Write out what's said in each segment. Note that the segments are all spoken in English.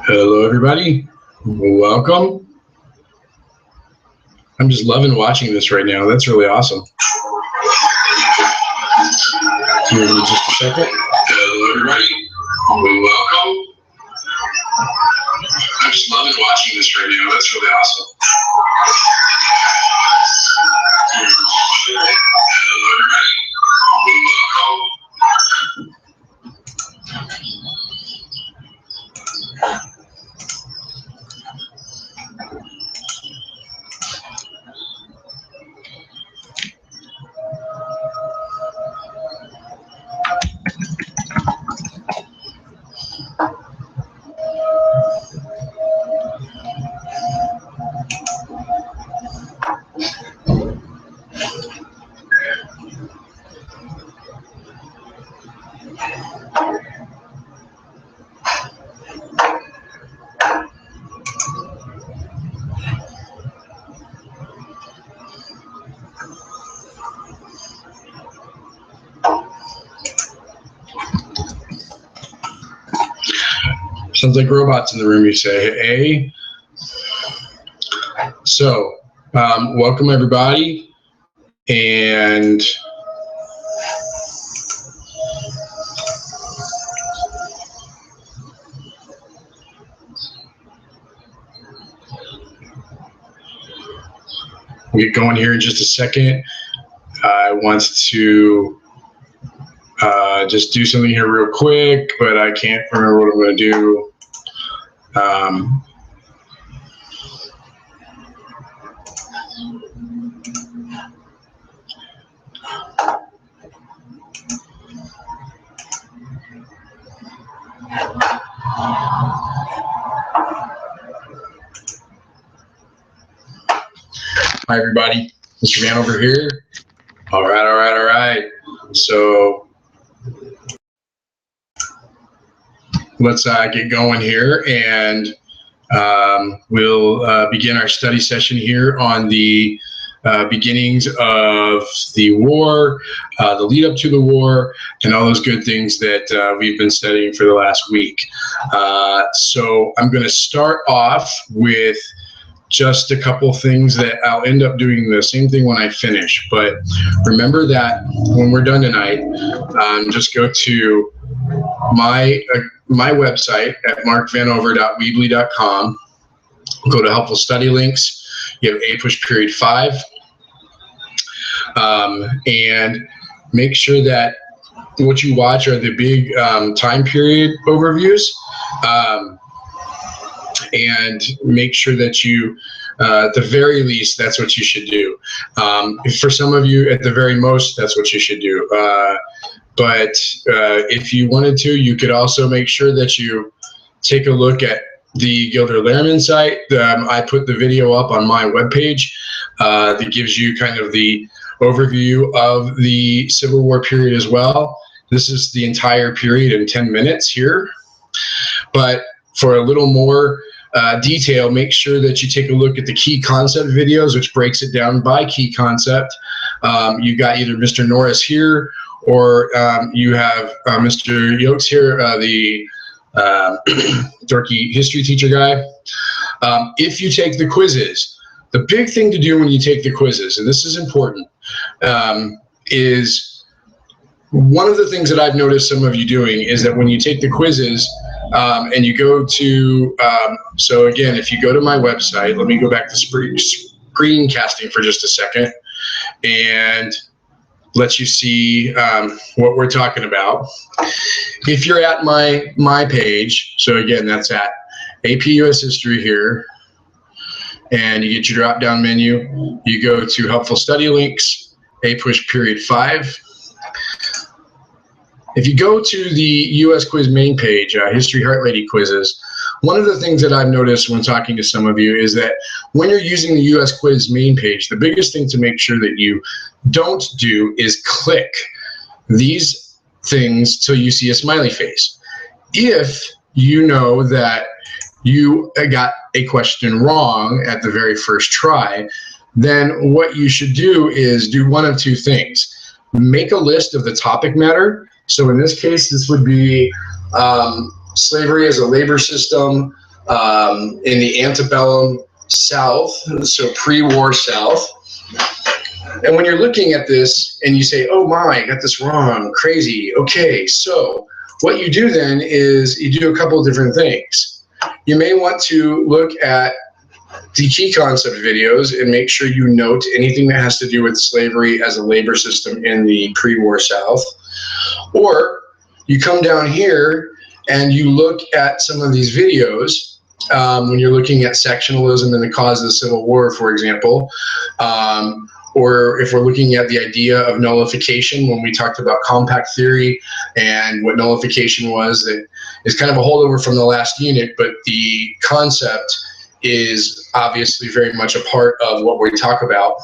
Hello, everybody. Welcome. I'm just loving watching this right now. That's really awesome. Give me just a second. Hello, everybody. Welcome. I'm just loving watching this right now. That's really awesome. Hello, everybody. Welcome. Sounds like robots in the room, you say. Hey. So, welcome everybody. And we'll get going here in just a second. I want to just do something here real quick, but I can't remember what I'm going to do. Hi, everybody. Mr. Vanover here. All right. So let's get going here, and we'll begin our study session here on the beginnings of the war, the lead up to the war, and all those good things that we've been studying for the last week. So I'm going to start off with just a couple things that I'll end up doing the same thing when I finish. But remember that when we're done tonight, just go to my website at markvanover.weebly.com. Go to helpful study links. You have APUSH period 5. And make sure that what you watch are the big time period overviews. And make sure that you, at the very least, that's what you should do. For some of you, at the very most, that's what you should do. But if you wanted to, you could also make sure that you take a look at the Gilder-Lehrman site. I put the video up on my webpage that gives you kind of the overview of the Civil War period as well. This is the entire period in 10 minutes here. But for a little more detail, make sure that you take a look at the key concept videos, which breaks it down by key concept. You got either Mr. Norris here, or you have Mr. Yokes here, the dorky history teacher guy. If you take the quizzes, the big thing to do when you take the quizzes, and this is important, is one of the things that I've noticed some of you doing is that when you take the quizzes, and you go to, so again, if you go to my website, let me go back to screencasting for just a second and let you see what we're talking about. If you're at my page, so again, that's at AP US History here, and you get your drop-down menu, you go to Helpful Study Links, APUSH period 5. If you go to the US Quiz main page, History Heart Lady Quizzes, one of the things that I've noticed when talking to some of you is that when you're using the US Quiz main page, the biggest thing to make sure that you don't do is click these things till you see a smiley face. If you know that you got a question wrong at the very first try, then what you should do is do one of two things. Make a list of the topic matter So in this case, this would be slavery as a labor system in the antebellum South, so pre-war South. And when you're looking at this and you say, oh my, I got this wrong, crazy. Okay, so what you do then is you do a couple of different things. You may want to look at the key concept videos and make sure you note anything that has to do with slavery as a labor system in the pre-war South. Or you come down here and you look at some of these videos when you're looking at sectionalism and the cause of the Civil War, for example. Or if we're looking at the idea of nullification, when we talked about compact theory and what nullification was, it is kind of a holdover from the last unit, but the concept is obviously very much a part of what we talk about.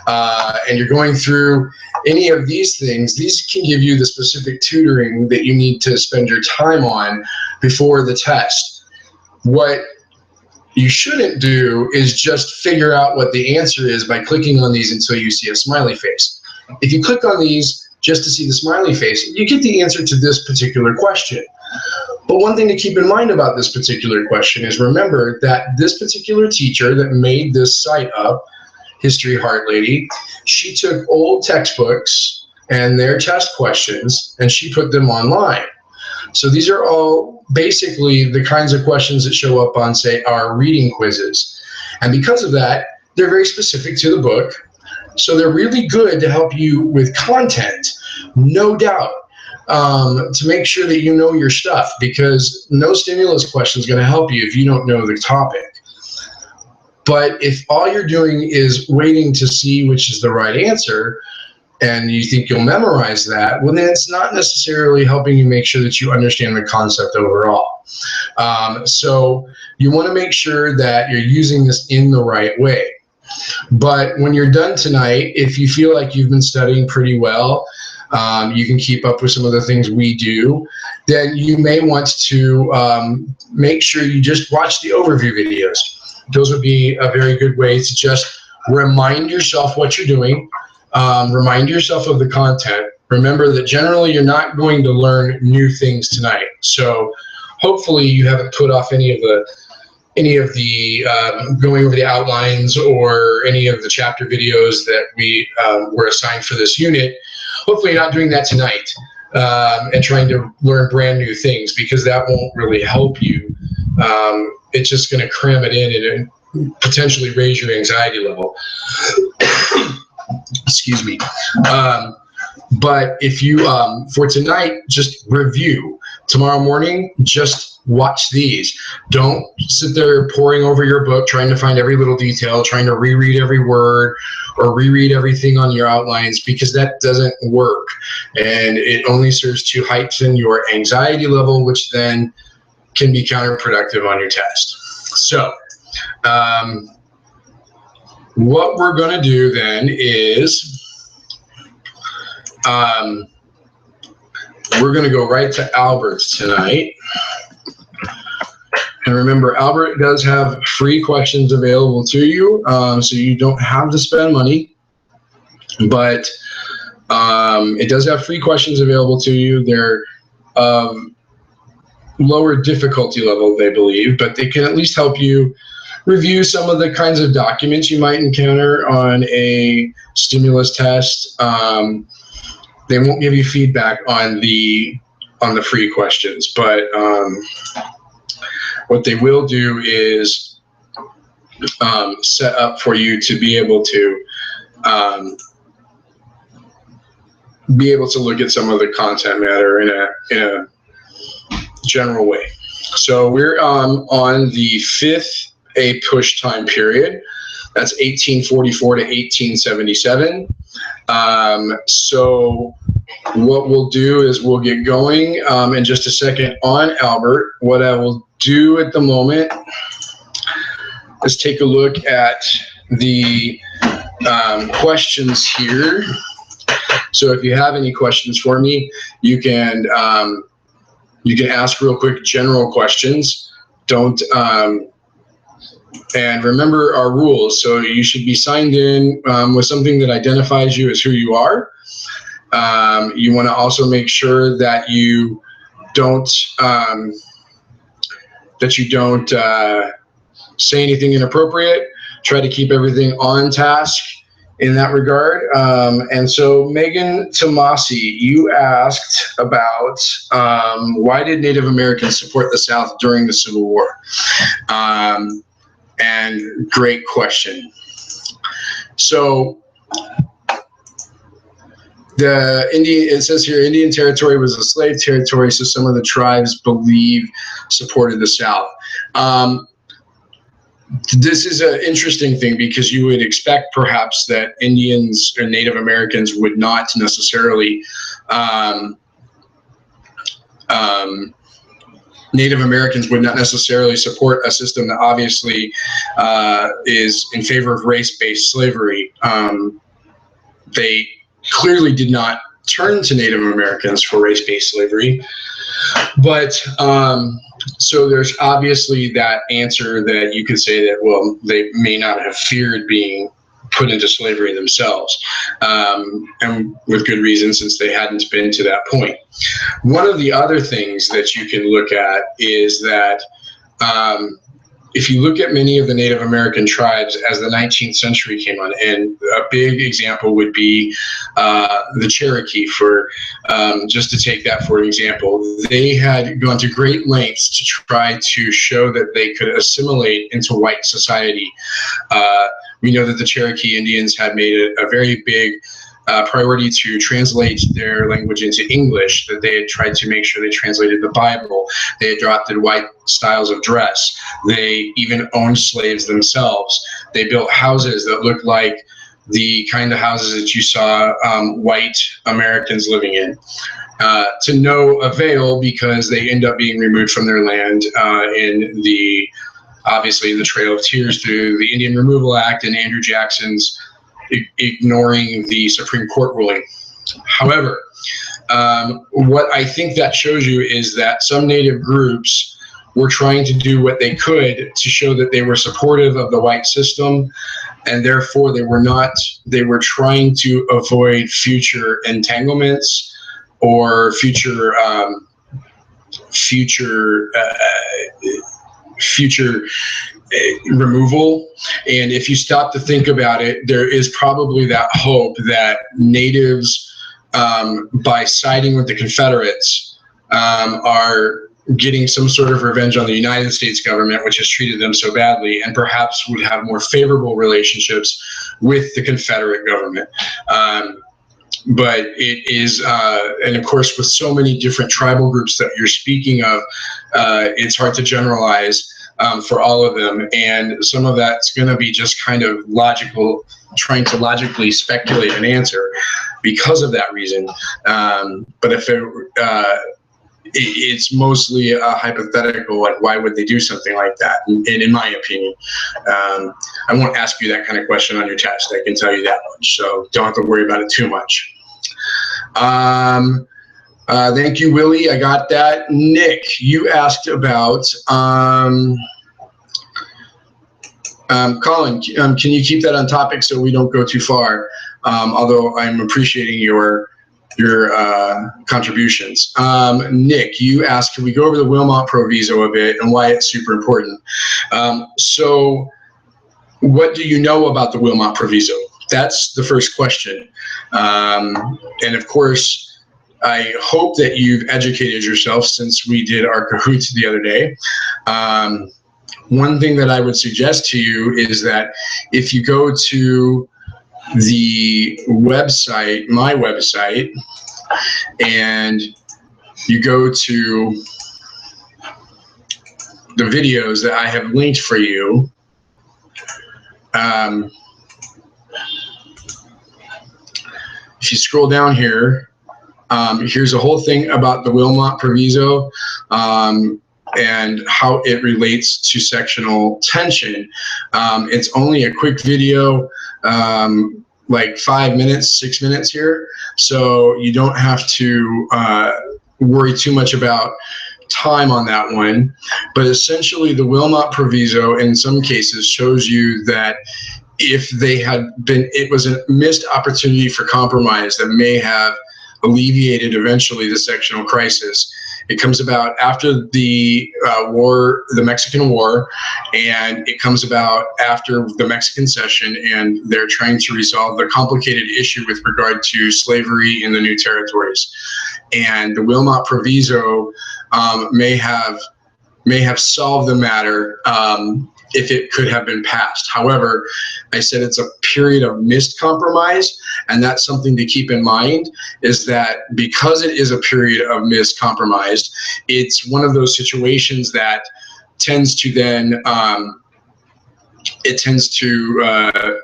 And you're going through any of these things, these can give you the specific tutoring that you need to spend your time on before the test. What you shouldn't do is just figure out what the answer is by clicking on these until you see a smiley face. If you click on these just to see the smiley face, you get the answer to this particular question. But one thing to keep in mind about this particular question is remember that this particular teacher that made this site up, History Heart Lady, she took old textbooks and their test questions and she put them online. So these are all basically the kinds of questions that show up on, say, our reading quizzes. And because of that, they're very specific to the book. So they're really good to help you with content, no doubt, to make sure that you know your stuff, because no stimulus question is going to help you if you don't know the topic. But if all you're doing is waiting to see which is the right answer, and you think you'll memorize that, well, then it's not necessarily helping you make sure that you understand the concept overall. So you want to make sure that you're using this in the right way. But when you're done tonight, if you feel like you've been studying pretty well, you can keep up with some of the things we do, then you may want to make sure you just watch the overview videos. Those would be a very good way to just remind yourself what you're doing. Remind yourself of the content. Remember that generally you're not going to learn new things tonight. So hopefully you haven't put off any of the going over the outlines or any of the chapter videos that we were assigned for this unit. Hopefully you're not doing that tonight and trying to learn brand new things, because that won't really help you. It's just going to cram it in and potentially raise your anxiety level. Excuse me. But if you, for tonight, just review. Tomorrow morning, just watch these. Don't sit there poring over your book, trying to find every little detail, trying to reread every word or reread everything on your outlines, because that doesn't work. And it only serves to heighten your anxiety level, which then can be counterproductive on your test. So, what we're going to do then is we're going to go right to Albert's tonight. And remember, Albert does have free questions available to you, so you don't have to spend money. But it does have free questions available to you. They're lower difficulty level, they believe, but they can at least help you review some of the kinds of documents you might encounter on a stimulus test. They won't give you feedback on the free questions, but what they will do is set up for you to be able to look at some of the content matter in a general way. So we're on the fifth APUSH time period. That's 1844 to 1877. So what we'll do is we'll get going in just a second on Albert. What I will do at the moment is take a look at the questions here. So if you have any questions for me, you can ask real quick general questions. Don't and remember our rules. So you should be signed in with something that identifies you as who you are. You want to also make sure that you don't say anything inappropriate. Try to keep everything on task in that regard. And so Megan Tomasi, you asked about why did Native Americans support the South during the Civil War? And great question. So it says here, Indian Territory was a slave territory, so some of the tribes believe supported the South. This is an interesting thing because you would expect perhaps that Indians or Native Americans would not necessarily support a system that obviously is in favor of race-based slavery. They clearly did not turn to Native Americans for race-based slavery. But so there's obviously that answer that you could say that, well, they may not have feared being put into slavery themselves, and with good reason, since they hadn't been to that point. One of the other things that you can look at is that if you look at many of the Native American tribes as the 19th century came on, and a big example would be the Cherokee, for just to take that for an example, they had gone to great lengths to try to show that they could assimilate into white society. We know that the Cherokee Indians had made a very big priority to translate their language into English, that they had tried to make sure they translated the Bible. They adopted white styles of dress. They even owned slaves themselves. They built houses that looked like the kind of houses that you saw white Americans living in. To no avail, because they end up being removed from their land obviously in the Trail of Tears through the Indian Removal Act and Andrew Jackson's ignoring the Supreme Court ruling. However, what I think that shows you is that some Native groups were trying to do what they could to show that they were supportive of the white system, and therefore they were trying to avoid future entanglements or future removal. And if you stop to think about it, there is probably that hope that natives, by siding with the Confederates, are getting some sort of revenge on the United States government, which has treated them so badly, and perhaps would have more favorable relationships with the Confederate government. But it is, and of course, with so many different tribal groups that you're speaking of, it's hard to generalize for all of them. And some of that's going to be just kind of logical, trying to logically speculate an answer because of that reason. But if it's mostly a hypothetical, like why would they do something like that? And in my opinion, I won't ask you that kind of question on your test. I can tell you that much. So don't have to worry about it too much. Thank you, Willie. I got that. Nick, you asked about Colin. Can you keep that on topic so we don't go too far? Although I'm appreciating your contributions. Nick, you asked, can we go over the Wilmot Proviso a bit and why it's super important? So what do you know about the Wilmot Proviso? That's the first question. And of course, I hope that you've educated yourself since we did our Kahoots the other day. One thing that I would suggest to you is that if you go to the website, my website, and you go to the videos that I have linked for you, if you scroll down here, here's a whole thing about the Wilmot Proviso and how it relates to sectional tension. It's only a quick video, like 5 minutes, 6 minutes here. So you don't have to worry too much about time on that one. But essentially the Wilmot Proviso in some cases shows you that if they had been, it was a missed opportunity for compromise that may have alleviated eventually the sectional crisis. It comes about after the war, the Mexican War, and it comes about after the Mexican Cession, and they're trying to resolve the complicated issue with regard to slavery in the new territories. And the Wilmot Proviso may have solved the matter if it could have been passed. However, I said it's a period of missed compromise, and that's something to keep in mind, is that because it is a period of missed compromise, it's one of those situations that tends to then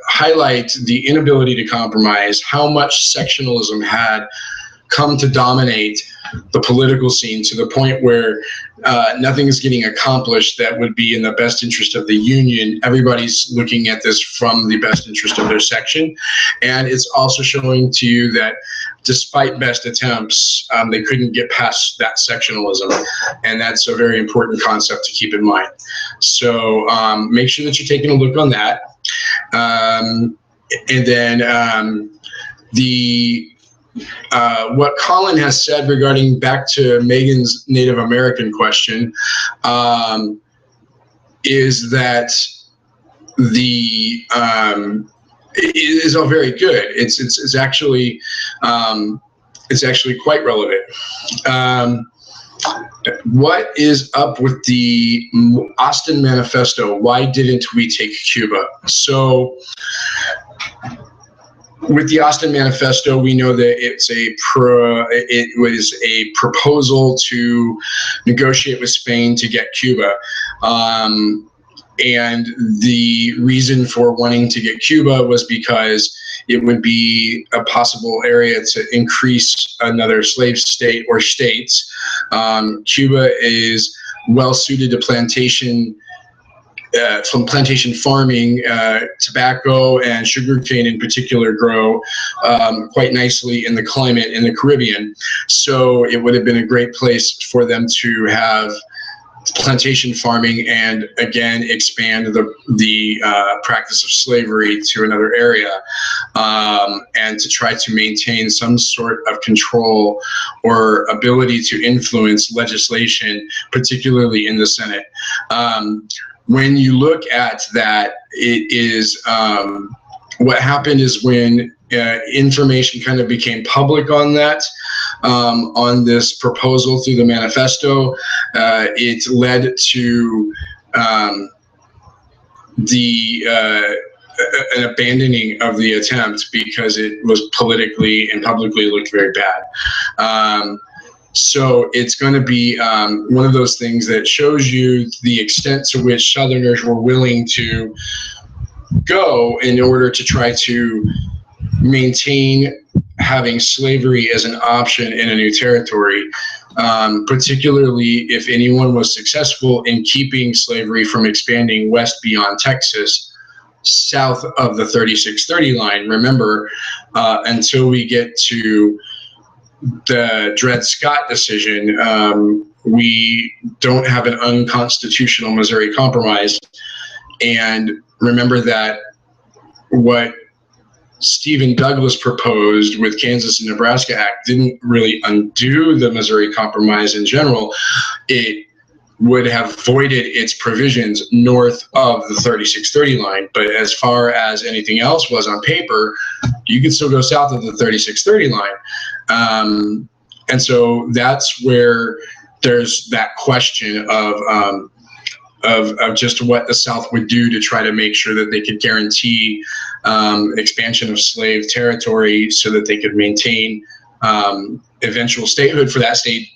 highlight the inability to compromise, how much sectionalism had come to dominate the political scene to the point where nothing is getting accomplished that would be in the best interest of the Union. Everybody's looking at this from the best interest of their section. And it's also showing to you that despite best attempts, they couldn't get past that sectionalism. And that's a very important concept to keep in mind. So make sure that you're taking a look on that. And then what Colin has said regarding back to Megan's Native American question is that it is all very good. It's actually quite relevant. What is up with the Austin Manifesto? Why didn't we take Cuba? So, with the Austin Manifesto, we know that it was a proposal to negotiate with Spain to get Cuba. And the reason for wanting to get Cuba was because it would be a possible area to increase another slave state or states. Cuba is well suited to plantation farming. Tobacco and sugarcane in particular grow quite nicely in the climate in the Caribbean. So it would have been a great place for them to have plantation farming and again expand the practice of slavery to another area, and to try to maintain some sort of control or ability to influence legislation, particularly in the Senate. When you look at that, it is what happened is when information kind of became public on that, on this proposal through the manifesto, it led to an abandoning of the attempt because it was politically and publicly looked very bad. So it's going to be one of those things that shows you the extent to which Southerners were willing to go in order to try to maintain having slavery as an option in a new territory, particularly if anyone was successful in keeping slavery from expanding west beyond Texas, south of the 3630 line. Remember, until we get to the Dred Scott decision, we don't have an unconstitutional Missouri Compromise. And remember that what Stephen Douglas proposed with Kansas and Nebraska Act didn't really undo the Missouri Compromise in general. It would have voided its provisions north of the 3630 line. But as far as anything else was on paper, you could still go south of the 3630 line. And so that's where there's that question of just what the South would do to try to make sure that they could guarantee expansion of slave territory so that they could maintain eventual statehood for that state,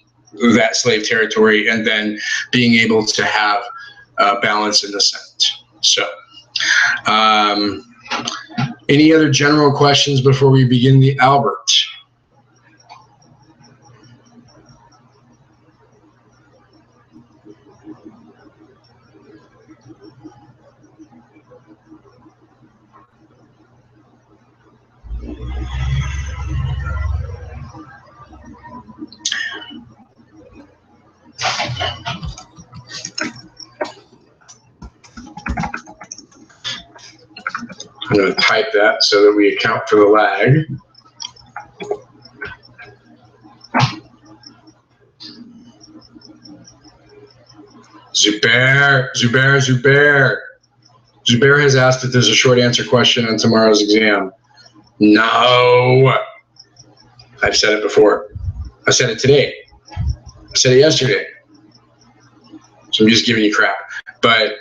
that slave territory, and then being able to have balance in the Senate. So any other general questions before we begin the Albert? I'm going to type that so that we account for the lag. Zubair has asked if there's a short answer question on tomorrow's exam. No. I've said it before. I said it today. I said it yesterday. So I'm just giving you crap. But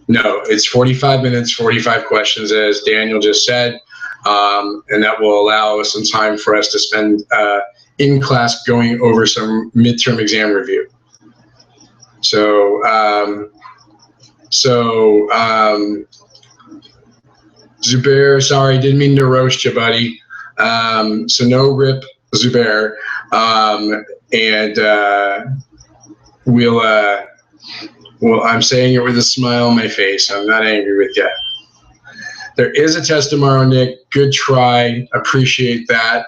no, it's 45 minutes, 45 questions, as Daniel just said. And that will allow us some time for us to spend in class going over some midterm exam review. So, Zubair, sorry, didn't mean to roast you, buddy. So no rip, Zubair. Well, I'm saying it with a smile on my face. I'm not angry with you. There is a test tomorrow, Nick. Good try. Appreciate that.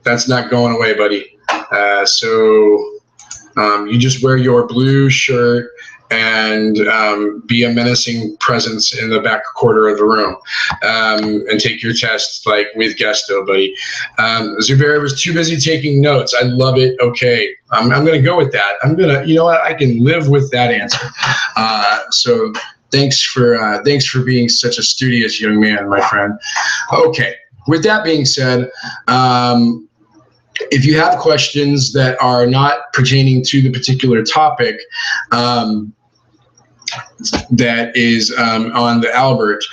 That's not going away, buddy. You just wear your blue shirt and be a menacing presence in the back quarter of the room, and take your test like with gusto, buddy. Zubair was too busy taking notes. I love it. Okay, I'm going to go with that. You know what? I can live with that answer. So thanks for being such a studious young man, my friend. Okay, with that being said, if you have questions that are not pertaining to the particular topic that is on the Albert,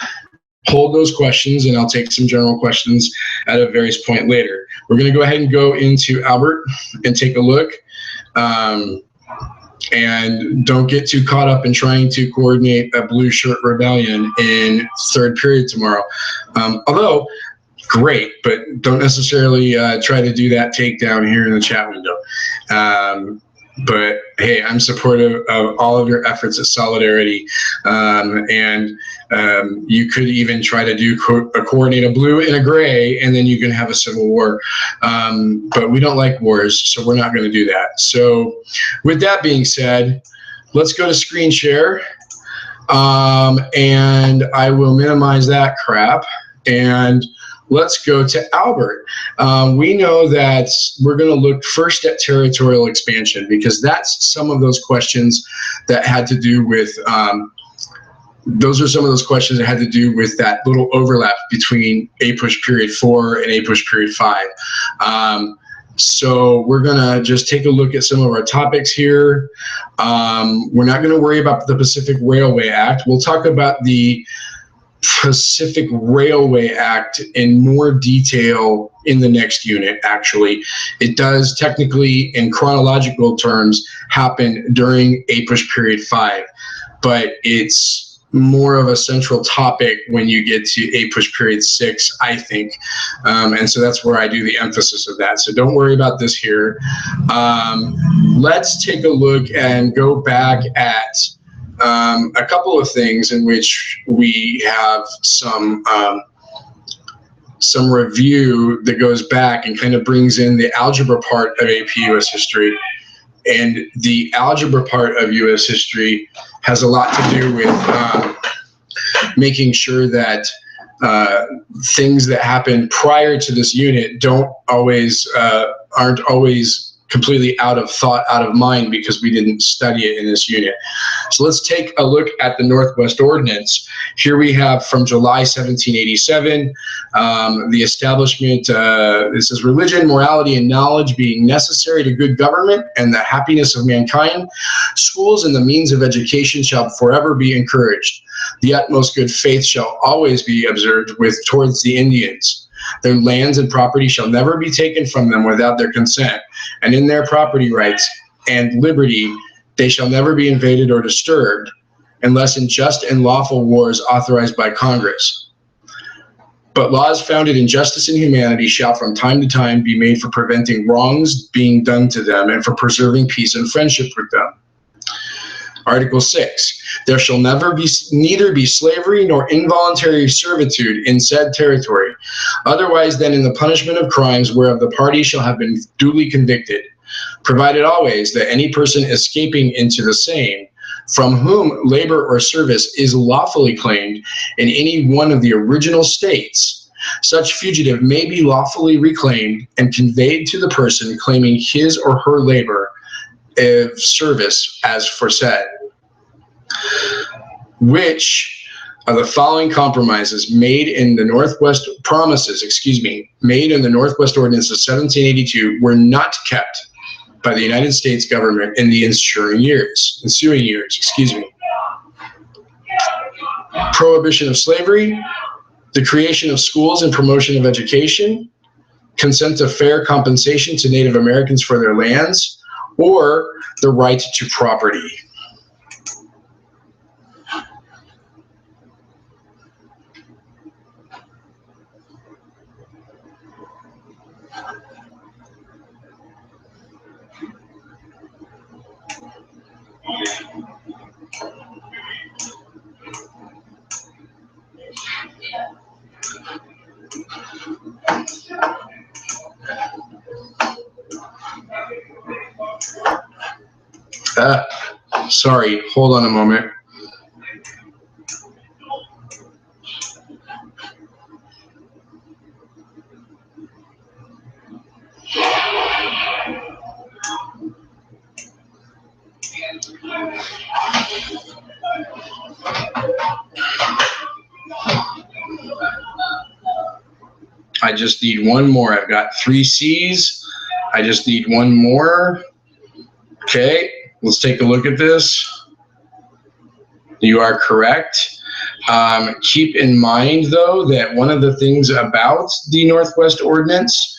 hold those questions and I'll take some general questions at a various point later. We're going to go ahead and go into Albert and take a look. And don't get too caught up in trying to coordinate a blue shirt rebellion in third period tomorrow. Although, great, but don't necessarily try to do that takedown here in the chat window. But hey, I'm supportive of all of your efforts at Solidarity. You could even try to coordinate a blue and a gray, and then you can have a civil war. But we don't like wars, so we're not going to do that. So with that being said, let's go to screen share. And I will minimize that crap. And let's go to Albert. We know that we're going to look first at territorial expansion, because that's some of those questions that had to do with, those are some of those questions that had to do with that little overlap between APUSH period 4 and APUSH period 5. So we're going to just take a look at some of our topics here. We're not going to worry about the Pacific Railway Act. We'll talk about the Pacific Railway Act in more detail in the next unit. Actually, it does technically, in chronological terms, happen during APUSH period 5, but it's more of a central topic when you get to APUSH period 6, I think. And so that's where I do the emphasis of that. So don't worry about this here. Let's take a look and go back at a couple of things in which we have some review that goes back and kind of brings in the algebra part of AP US history. And the algebra part of US history has a lot to do with making sure that things that happen prior to this unit aren't always completely out of thought, out of mind, because we didn't study it in this unit. So let's take a look at the Northwest Ordinance. Here we have from July 1787, the establishment, this is religion, morality, and knowledge being necessary to good government and the happiness of mankind. Schools and the means of education shall forever be encouraged. The utmost good faith shall always be observed towards the Indians. Their lands and property shall never be taken from them without their consent, and in their property rights and liberty they shall never be invaded or disturbed, unless in just and lawful wars authorized by Congress. But laws founded in justice and humanity shall from time to time be made for preventing wrongs being done to them and for preserving peace and friendship with them. Article 6, there shall neither be slavery nor involuntary servitude in said territory, otherwise than in the punishment of crimes whereof the party shall have been duly convicted, provided always that any person escaping into the same, from whom labor or service is lawfully claimed in any one of the original states, such fugitive may be lawfully reclaimed and conveyed to the person claiming his or her labor of service as foresaid. Which of the following compromises made in the Northwest made in the Northwest Ordinance of 1782 were not kept by the United States government in the ensuing years, Prohibition of slavery, the creation of schools and promotion of education, consent to fair compensation to Native Americans for their lands, or the right to property. Sorry, hold on a moment. I just need one more. I've got 3 C's. I just need one more. Okay, let's take a look at this. You are correct. Keep in mind, though, that one of the things about the Northwest Ordinance,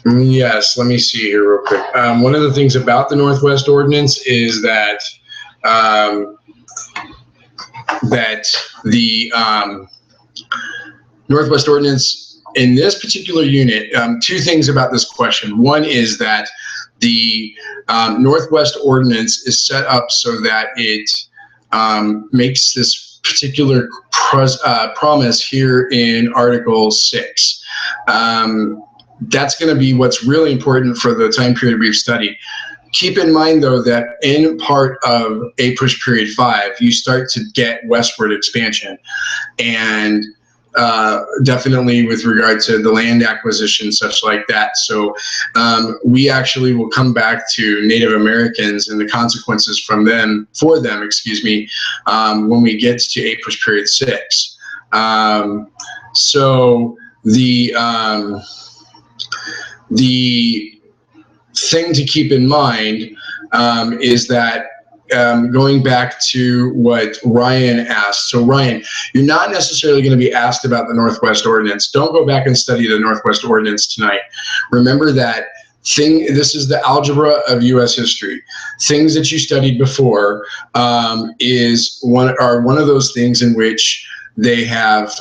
yes, let me see here real quick. One of the things about the Northwest Ordinance is that the Northwest Ordinance in this particular unit, 2 things about this question. One is that the Northwest Ordinance is set up so that it makes this particular promise here in Article 6. That's going to be what's really important for the time period we've studied. Keep in mind, though, that in part of APUSH period 5, you start to get westward expansion, and definitely with regard to the land acquisition, such like that. So we actually will come back to Native Americans and the consequences for them, when we get to APUSH period 6. So the thing to keep in mind is that going back to what Ryan asked. So Ryan, you're not necessarily going to be asked about the Northwest Ordinance. Don't go back and study the Northwest Ordinance tonight. Remember that this is the algebra of U.S. history. Things that you studied before are one of those things in which they have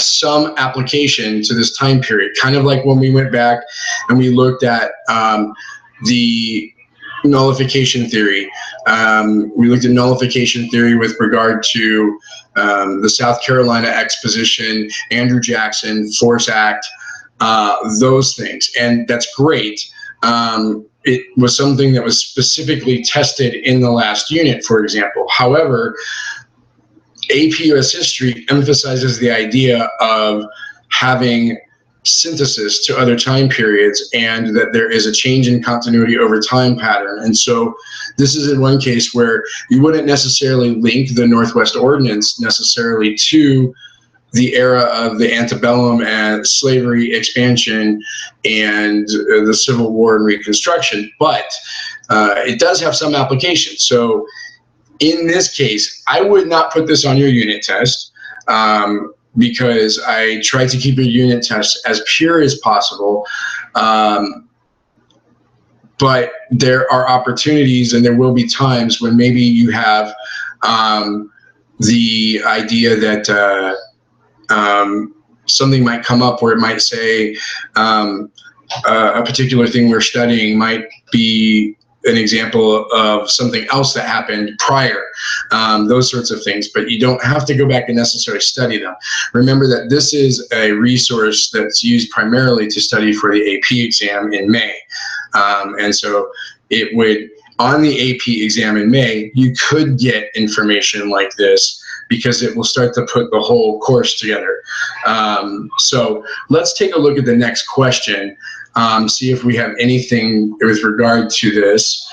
some application to this time period, kind of like when we went back and we looked at the nullification theory. We looked at nullification theory with regard to the South Carolina Exposition, Andrew Jackson, Force Act, those things. And that's great. It was something that was specifically tested in the last unit, for example. However, AP US History emphasizes the idea of having synthesis to other time periods, and that there is a change in continuity over time pattern. And so this is in one case where you wouldn't necessarily link the Northwest Ordinance necessarily to the era of the antebellum and slavery expansion and the Civil War and Reconstruction, but it does have some application. So in this case, I would not put this on your unit test because I try to keep your unit test as pure as possible. But there are opportunities and there will be times when maybe you have the idea that something might come up where it might say a particular thing we're studying might be an example of something else that happened prior, those sorts of things, but you don't have to go back and necessarily study them. Remember that this is a resource that's used primarily to study for the AP exam in May. And so it would, on the AP exam in May, you could get information like this because it will start to put the whole course together. So let's take a look at the next question, see if we have anything with regard to this.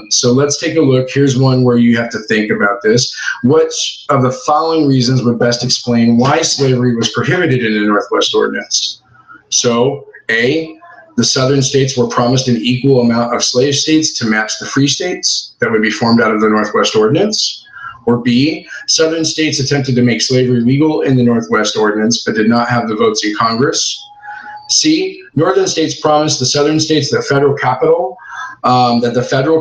So let's take a look. Here's one where you have to think about this. Which of the following reasons would best explain why slavery was prohibited in the Northwest Ordinance? So, A, the southern states were promised an equal amount of slave states to match the free states that would be formed out of the Northwest Ordinance. Or B, southern states attempted to make slavery legal in the Northwest Ordinance but did not have the votes in Congress. C, northern states promised the southern states that the federal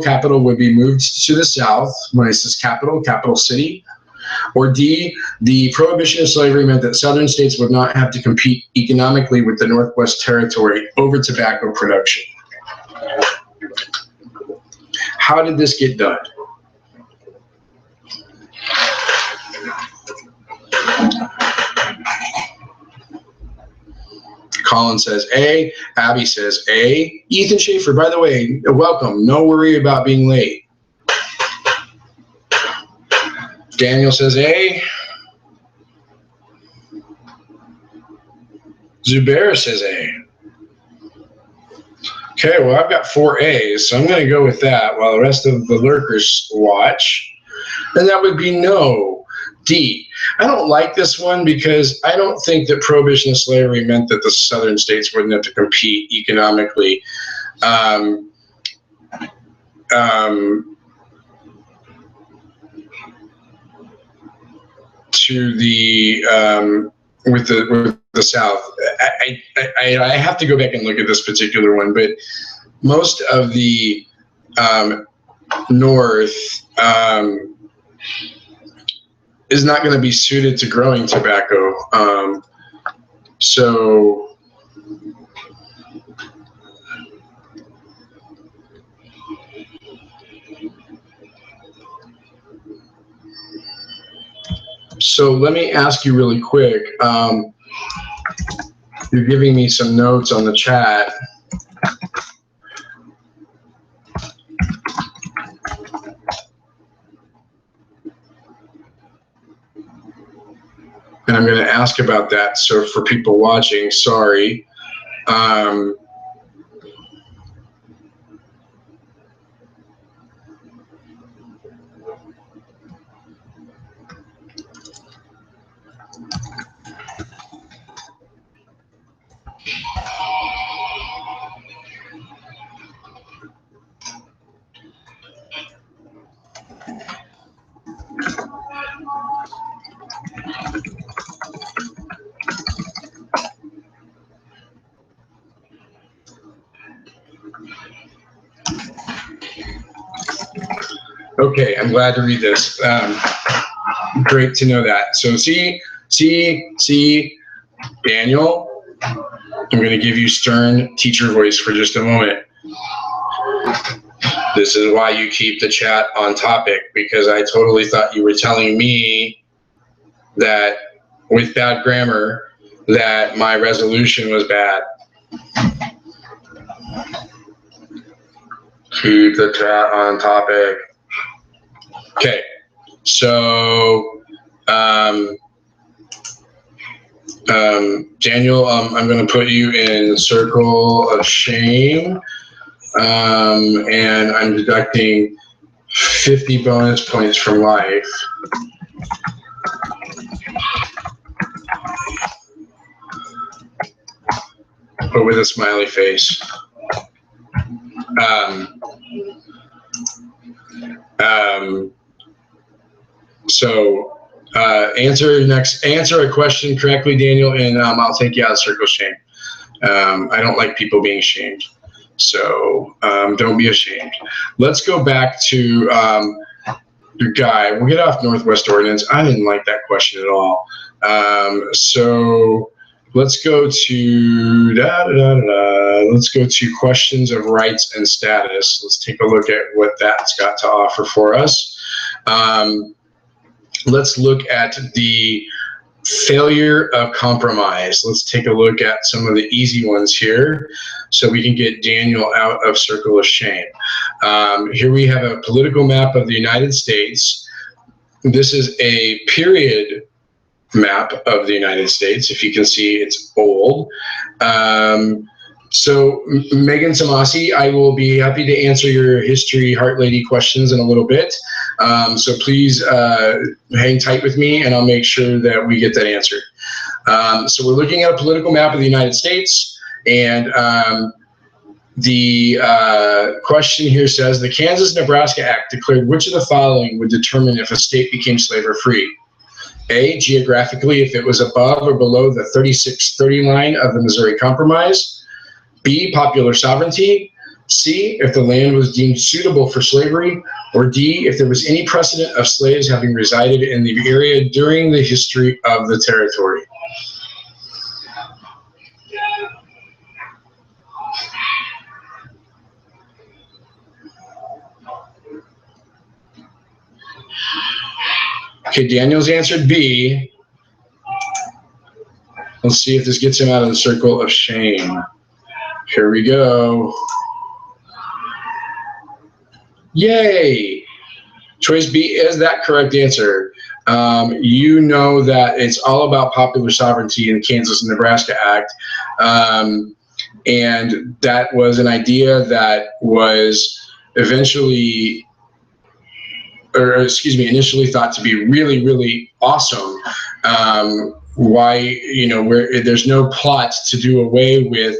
capital would be moved to the south. When it says capital city. Or D, the prohibition of slavery meant that southern states would not have to compete economically with the Northwest Territory over tobacco production. How did this get done? Colin says A. Abby says A. Ethan Schaefer, by the way, welcome. No worry about being late. Daniel says A. Zubair says A. Okay, well, I've got 4 A's, so I'm going to go with that while the rest of the lurkers watch. And that would be no. D. I don't like this one because I don't think that prohibition of slavery meant that the southern states wouldn't have to compete economically. To the with the South. I have to go back and look at this particular one, but most of the North is not going to be suited to growing tobacco. So let me ask you really quick. You're giving me some notes on the chat. And I'm going to ask about that. So for people watching, sorry. Okay, I'm glad to read this. Great to know that. So see, Daniel, I'm going to give you stern teacher voice for just a moment. This is why you keep the chat on topic, because I totally thought you were telling me that with bad grammar that my resolution was bad. Keep the chat on topic. Okay, so Daniel, I'm going to put you in the circle of shame, and I'm deducting 50 bonus points from life. But with a smiley face. So answer a question correctly, Daniel, and I'll take you out of circle of shame. I don't like people being shamed, so don't be ashamed. Let's go back to your guy. We'll get off Northwest Ordinance. I didn't like that question at all. So let's go to let's go to questions of rights and status. Let's take a look at what that's got to offer for us. Let's look at the failure of compromise. Let's take a look at some of the easy ones here so we can get Daniel out of circle of shame. Here we have a political map of the United States. This is a period map of the United States. If you can see, it's old. So Megan Samasi, I will be happy to answer your history Heart Lady questions in a little bit. So please hang tight with me and I'll make sure that we get that answered. So we're looking at a political map of the United States, and the question here says, the Kansas-Nebraska Act declared which of the following would determine if a state became slave or free? A, geographically, if it was above or below the 3630 line of the Missouri Compromise. B, popular sovereignty. C, if the land was deemed suitable for slavery. Or D, if there was any precedent of slaves having resided in the area during the history of the territory. Okay, Daniel's answered B. Let's see if this gets him out of the circle of shame. Here we go. Yay! Choice B is that correct answer. You know that it's all about popular sovereignty in the Kansas and Nebraska Act. And that was an idea that was initially thought to be really, really awesome. Why, where there's no plot to do away with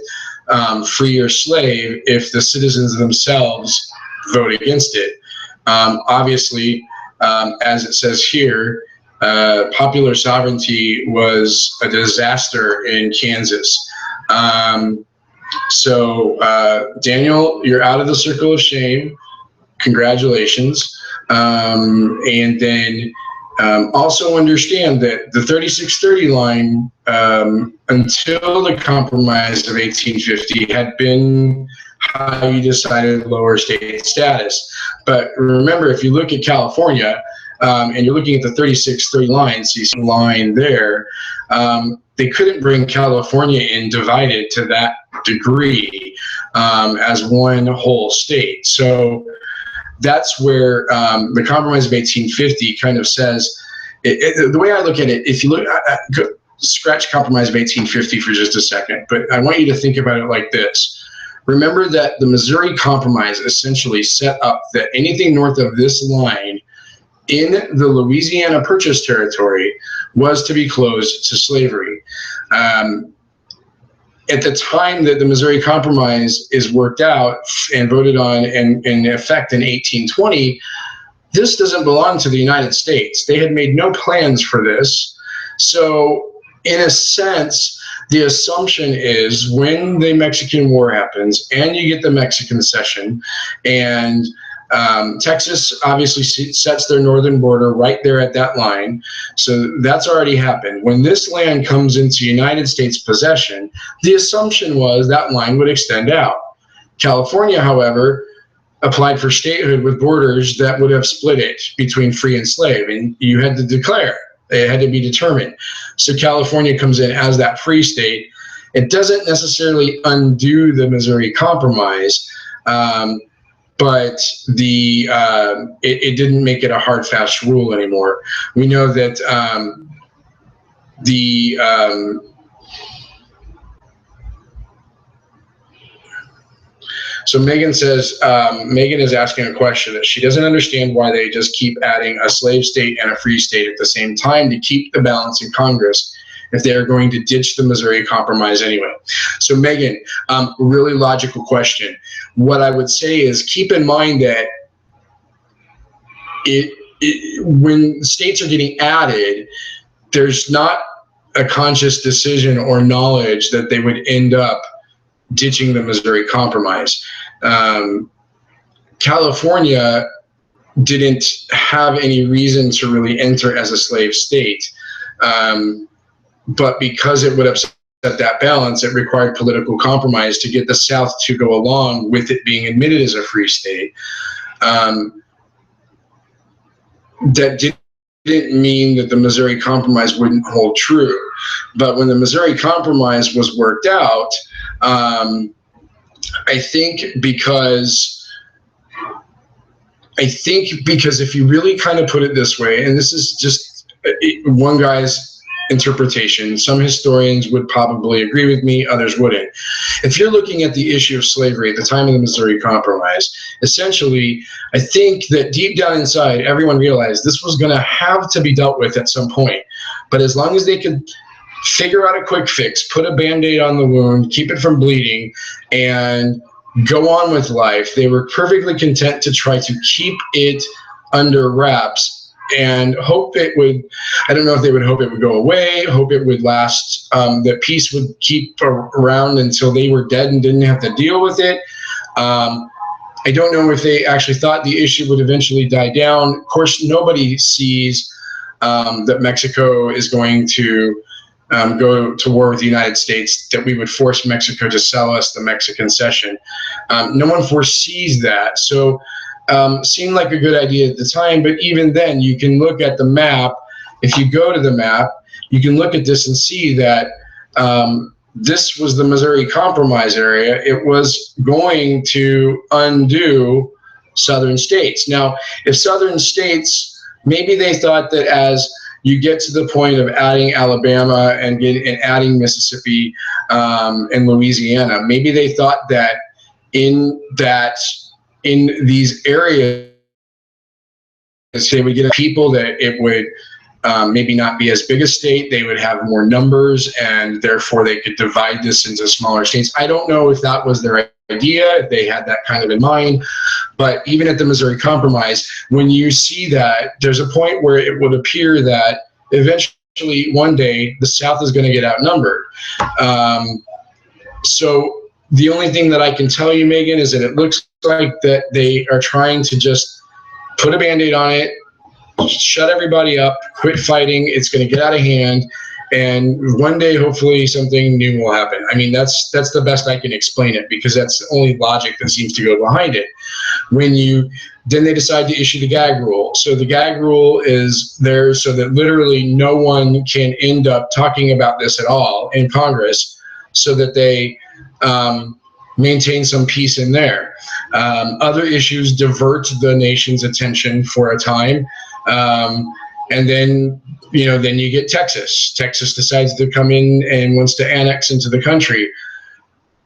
free or slave if the citizens themselves vote against it. Obviously, as it says here, popular sovereignty was a disaster in Kansas. So Daniel, you're out of the circle of shame. Congratulations. And then also understand that the 3630 line, until the Compromise of 1850, had been how you decided lower state status. But remember, if you look at California, and you're looking at the 3630 line, so you see a line there, they couldn't bring California in divided to that degree as one whole state. So that's where the Compromise of 1850 kind of says, the way I look at it, if you look, scratch Compromise of 1850 for just a second, but I want you to think about it like this. Remember that the Missouri Compromise essentially set up that anything north of this line in the Louisiana Purchase territory was to be closed to slavery. At the time that the Missouri Compromise is worked out and voted on and in effect in 1820, this doesn't belong to the United States. They had made no plans for this. So in a sense, the assumption is when the Mexican War happens and you get the Mexican cession, and Texas obviously sets their northern border right there at that line. So that's already happened. When this land comes into United States possession, the assumption was that line would extend out. California, however, applied for statehood with borders that would have split it between free and slave, and you had to declare. It had to be determined. So California comes in as that free state. It doesn't necessarily undo the Missouri Compromise, but it didn't make it a hard, fast rule anymore. We know that so Megan says, Megan is asking a question that she doesn't understand why they just keep adding a slave state and a free state at the same time to keep the balance in Congress if they are going to ditch the Missouri Compromise anyway. So Megan, really logical question. What I would say is keep in mind that when states are getting added, there's not a conscious decision or knowledge that they would end up ditching the Missouri Compromise. California didn't have any reason to really enter as a slave state, but because it would upset that balance, it required political compromise to get the South to go along with it being admitted as a free state. That didn't mean that the Missouri Compromise wouldn't hold true. But when the Missouri Compromise was worked out, I think because I think because if you really kind of put it this way, and this is just one guy's interpretation, some historians would probably agree with me, others wouldn't. If you're looking at the issue of slavery at the time of the Missouri Compromise, essentially, I think that deep down inside, everyone realized this was going to have to be dealt with at some point. But as long as they could figure out a quick fix, put a Band-Aid on the wound, keep it from bleeding, and go on with life, they were perfectly content to try to keep it under wraps and hope it would, I don't know if they would hope it would go away, hope it would last, that peace would keep around until they were dead and didn't have to deal with it. I don't know if they actually thought the issue would eventually die down. Of course, nobody sees that Mexico is going to go to war with the United States, that we would force Mexico to sell us the Mexican cession. No one foresees that. So seemed like a good idea at the time, but even then you can look at the map. If you go to the map, you can look at this and see that this was the Missouri Compromise area. It was going to undo southern states. Now, if southern states, maybe they thought that as you get to the point of adding Alabama and adding Mississippi and Louisiana, maybe they thought that in these areas they would get people, that it would maybe not be as big a state, they would have more numbers, and therefore they could divide this into smaller states. I don't know if that was their idea, if they had that kind of in mind, but even at the Missouri Compromise, when you see that, there's a point where it would appear that eventually one day the South is going to get outnumbered. So the only thing that I can tell you, Megan, is that it looks like that they are trying to just put a Band-Aid on it, shut everybody up, quit fighting. It's going to get out of hand, and one day, hopefully, something new will happen. I mean, that's the best I can explain it, because that's the only logic that seems to go behind it. Then they decide to issue the gag rule. So the gag rule is there so that literally no one can end up talking about this at all in Congress, so that they maintain some peace in there. Other issues divert the nation's attention for a time. And then you get Texas. Texas decides to come in and wants to annex into the country.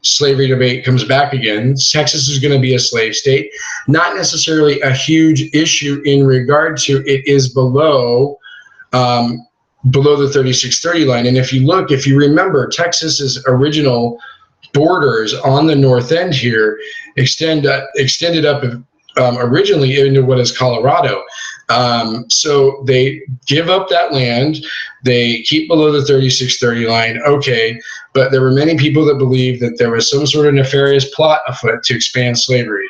Slavery debate comes back again. Texas is going to be a slave state. Not necessarily a huge issue in regard to it is below the 3630 line. And if you remember, Texas's original borders on the north end here extended up originally into what is Colorado. So they give up that land, they keep below the 3630 line, okay, but there were many people that believed that there was some sort of nefarious plot afoot to expand slavery.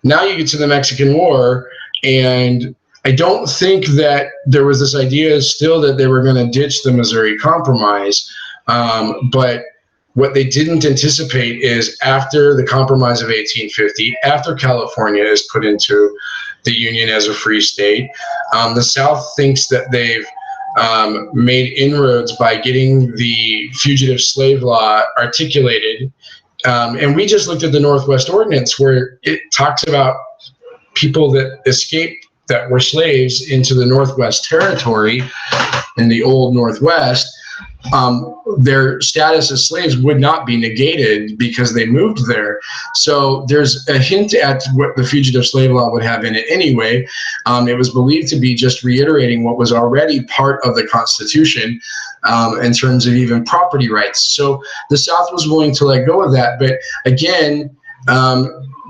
Now you get to the Mexican War, and I don't think that there was this idea still that they were going to ditch the Missouri Compromise, but what they didn't anticipate is after the Compromise of 1850, after California is put into the Union as a free state, the South thinks that they've made inroads by getting the fugitive slave law articulated. And we just looked at the Northwest Ordinance, where it talks about people that escaped that were slaves into the Northwest Territory in the old Northwest. Their status as slaves would not be negated because they moved there. So there's a hint at what the fugitive slave law would have in it anyway. It was believed to be just reiterating what was already part of the Constitution in terms of even property rights. So the South was willing to let go of that. But again,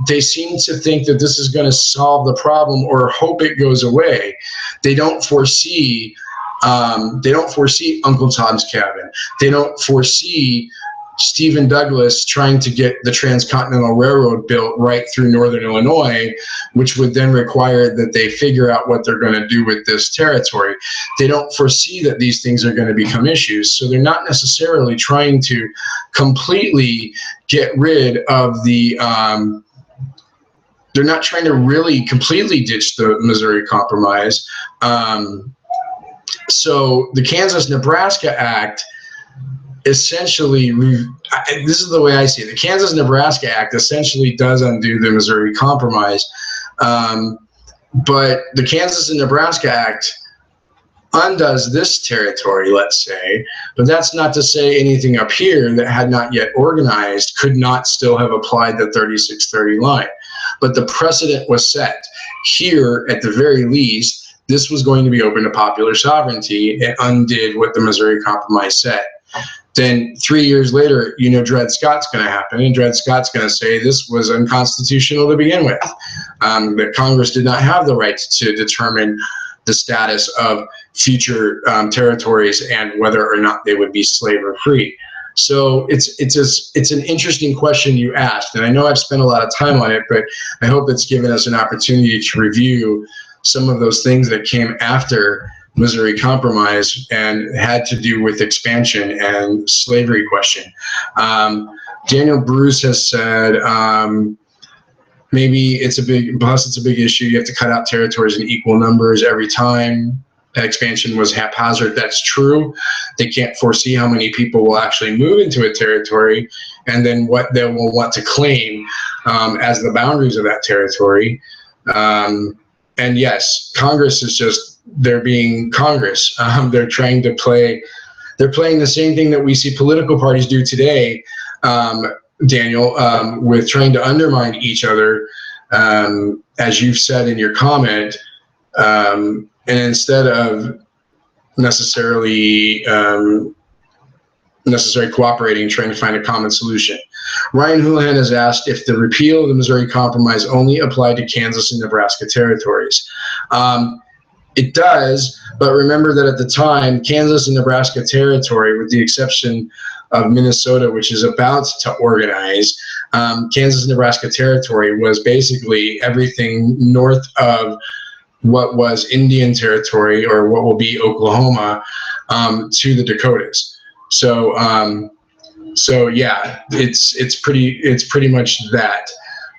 they seem to think that this is going to solve the problem or hope it goes away. They don't foresee Uncle Tom's Cabin. They don't foresee Stephen Douglas trying to get the Transcontinental Railroad built right through northern Illinois, which would then require that they figure out what they're going to do with this territory. They don't foresee that these things are going to become issues. So they're not necessarily trying to completely get rid of the they're not trying to really completely ditch the Missouri Compromise. So the Kansas-Nebraska Act essentially, this is the way I see it, the Kansas-Nebraska Act essentially does undo the Missouri Compromise, But the Kansas and Nebraska Act undoes this territory, let's say, but that's not to say anything up here that had not yet organized could not still have applied the 3630 line. But the precedent was set. Here, at the very least, this was going to be open to popular sovereignty. It undid what the Missouri Compromise said. Then 3 years later, you know, Dred Scott's going to happen, and Dred Scott's going to say this was unconstitutional to begin with, that Congress did not have the right to determine the status of future territories and whether or not they would be slave or free. So it's an interesting question you asked, and I know I've spent a lot of time on it, but I hope it's given us an opportunity to review some of those things that came after Missouri Compromise and had to do with expansion and slavery question. Daniel Bruce has said, maybe it's a big issue. You have to cut out territories in equal numbers every time. Expansion was haphazard. That's true. They can't foresee how many people will actually move into a territory and then what they will want to claim as the boundaries of that territory. And yes, Congress is just, they're being Congress. They're trying to they're playing the same thing that we see political parties do today, Daniel, with trying to undermine each other, as you've said in your comment, and instead of necessarily cooperating, trying to find a common solution. Ryan Houlihan has asked if the repeal of the Missouri Compromise only applied to Kansas and Nebraska territories. It does, but remember that at the time, Kansas and Nebraska territory, with the exception of Minnesota, which is about to organize, Kansas and Nebraska territory was basically everything north of what was Indian territory, or what will be Oklahoma, to the Dakotas. So yeah, it's pretty much that.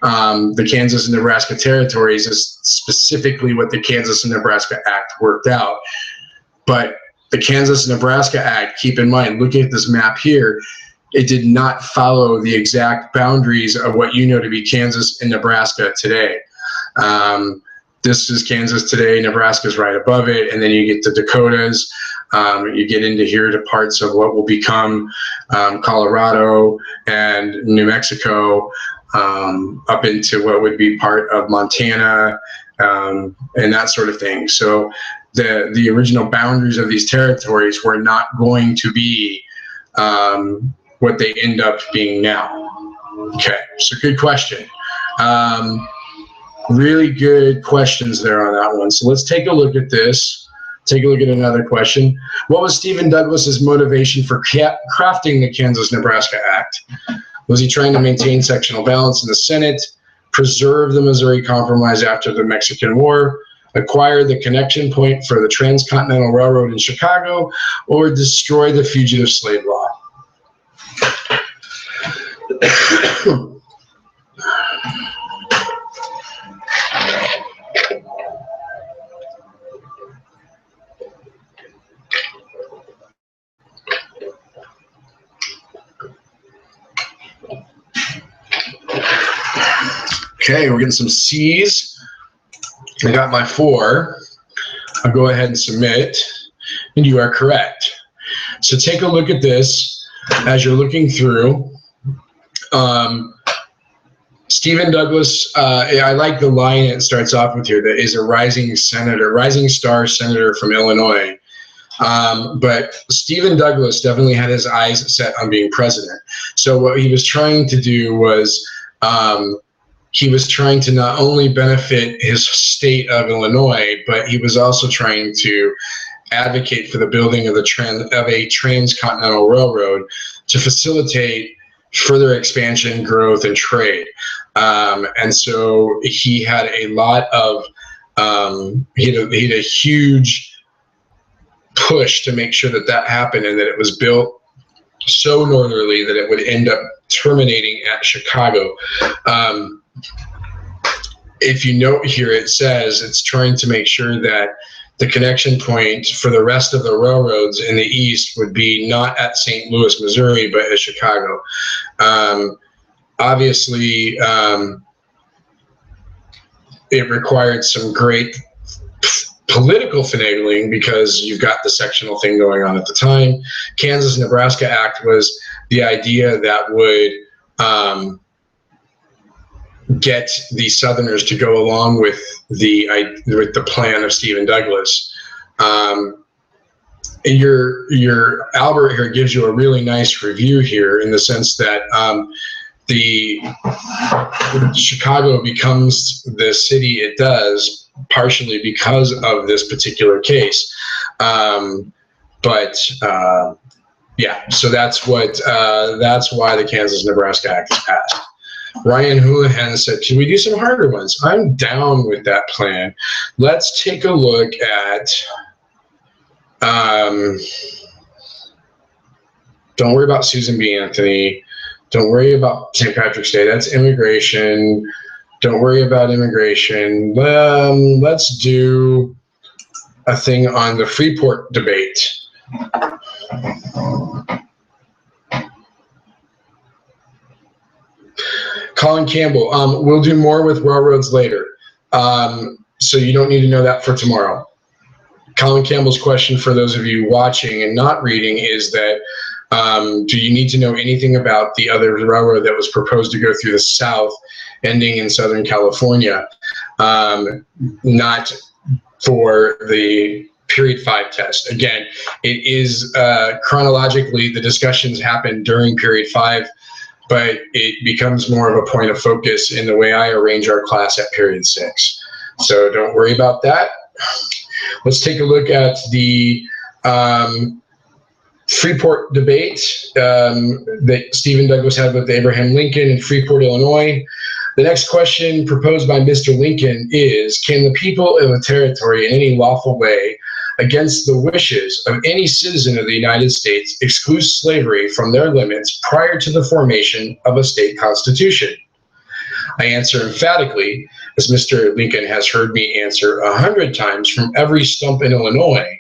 The Kansas and Nebraska territories is specifically what the Kansas and Nebraska Act worked out. But the Kansas and Nebraska Act, keep in mind, looking at this map here, it did not follow the exact boundaries of what you know to be Kansas and Nebraska today. This is Kansas today, Nebraska's right above it, and then you get the Dakotas, you get into here to parts of what will become Colorado and New Mexico, up into what would be part of Montana, and that sort of thing. So the original boundaries of these territories were not going to be what they end up being now. Okay, so good question. Really good questions there on that one. So let's take a look at this. Take a look at another question. What was Stephen Douglas's motivation for crafting the Kansas-Nebraska Act? Was he trying to maintain sectional balance in the Senate, preserve the Missouri Compromise after the Mexican War, acquire the connection point for the Transcontinental Railroad in Chicago, or destroy the fugitive slave law? Okay, we're getting some C's. I got my 4. I'll go ahead and submit, and you are correct. So take a look at this as you're looking through. Stephen Douglas, I like the line it starts off with here, that is a rising star senator from Illinois. But Stephen Douglas definitely had his eyes set on being president. So what he was trying to do was, he was trying to not only benefit his state of Illinois, but he was also trying to advocate for the building of a transcontinental railroad to facilitate further expansion, growth, and trade. And so he had a lot of, he had a huge push to make sure that that happened, and that it was built so northerly that it would end up terminating at Chicago. If you note here, it says it's trying to make sure that the connection point for the rest of the railroads in the east would be not at St. Louis, Missouri, but at Chicago. Obviously, it required some great political finagling because you've got the sectional thing going on at the time. Kansas-Nebraska Act was the idea that would get the Southerners to go along with the plan of Stephen Douglas. Your Albert here gives you a really nice review here in the sense that the Chicago becomes the city it does partially because of this particular case. Yeah, so that's why the Kansas-Nebraska Act is passed. Ryan Houlihan said, can we do some harder ones? I'm down with that plan. Let's take a look at, don't worry about Susan B. Anthony. Don't worry about St. Patrick's Day. That's immigration. Don't worry about immigration. Let's do a thing on the Freeport debate. Colin Campbell, we'll do more with railroads later. So you don't need to know that for tomorrow. Colin Campbell's question for those of you watching and not reading is that, do you need to know anything about the other railroad that was proposed to go through the South, ending in Southern California? Not for the period 5 test. Again, it is chronologically, the discussions happen during period 5, but it becomes more of a point of focus in the way I arrange our class at period 6. So don't worry about that. Let's take a look at the Freeport debate that Stephen Douglas had with Abraham Lincoln in Freeport, Illinois. The next question proposed by Mr. Lincoln is, can the people of a territory in any lawful way, against the wishes of any citizen of the United States, exclude slavery from their limits prior to the formation of a state constitution? I answer emphatically, as Mr. Lincoln has heard me answer 100 times from every stump in Illinois,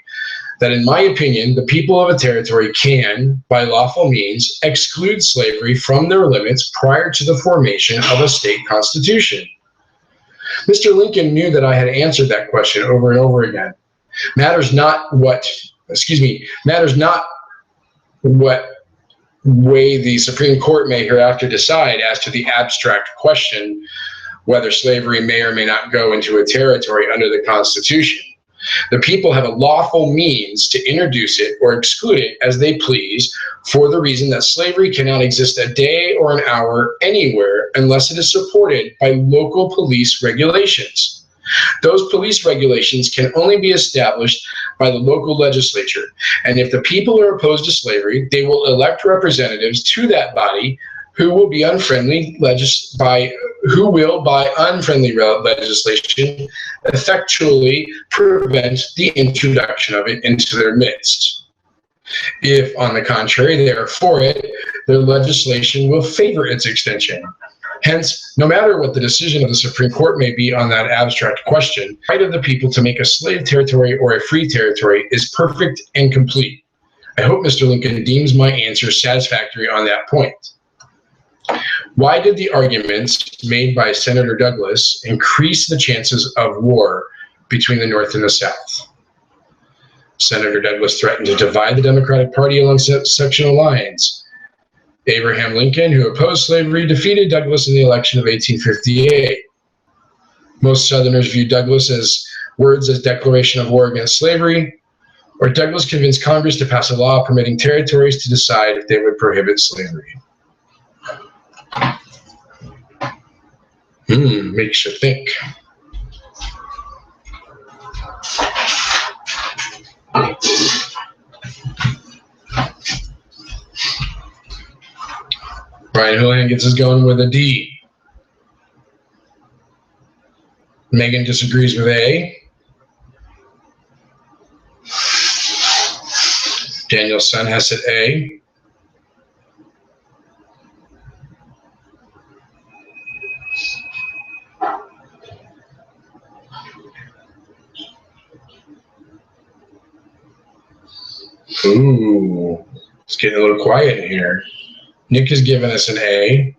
that in my opinion, the people of a territory can, by lawful means, exclude slavery from their limits prior to the formation of a state constitution. Mr. Lincoln knew that I had answered that question over and over again. Matters not what way the Supreme Court may hereafter decide as to the abstract question whether slavery may or may not go into a territory under the Constitution. The people have a lawful means to introduce it or exclude it as they please, for the reason that slavery cannot exist a day or an hour anywhere unless it is supported by local police regulations. Those police regulations can only be established by the local legislature, and if the people are opposed to slavery, they will elect representatives to that body who will by unfriendly legislation effectually prevent the introduction of it into their midst. If, on the contrary, they are for it, their legislation will favor its extension. Hence, no matter what the decision of the Supreme Court may be on that abstract question, the right of the people to make a slave territory or a free territory is perfect and complete. I hope Mr. Lincoln deems my answer satisfactory on that point. Why did the arguments made by Senator Douglas increase the chances of war between the North and the South? Senator Douglas threatened to divide the Democratic Party along sectional lines. Abraham Lincoln, who opposed slavery, defeated Douglas in the election of 1858. Most Southerners viewed Douglas' words as declaration of war against slavery, or Douglas convinced Congress to pass a law permitting territories to decide if they would prohibit slavery. Makes you think. Brian Houlihan gets us going with a D. Megan disagrees with A. Daniel's son has said A. Ooh, it's getting a little quiet in here. Nick has given us an A.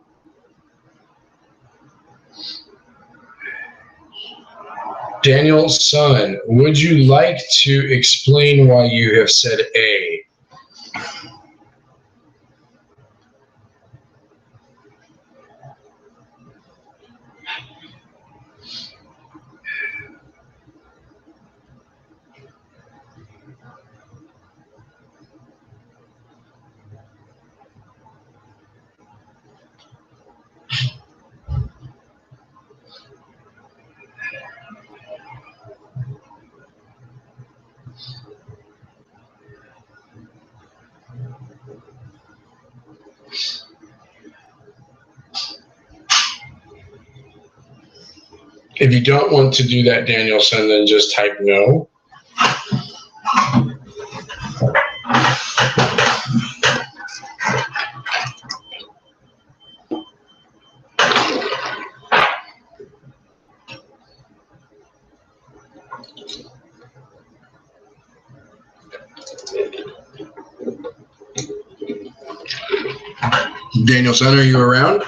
Daniel Son, would you like to explain why you have said A? If you don't want to do that, Danielson, then just type no. Danielson, are you around?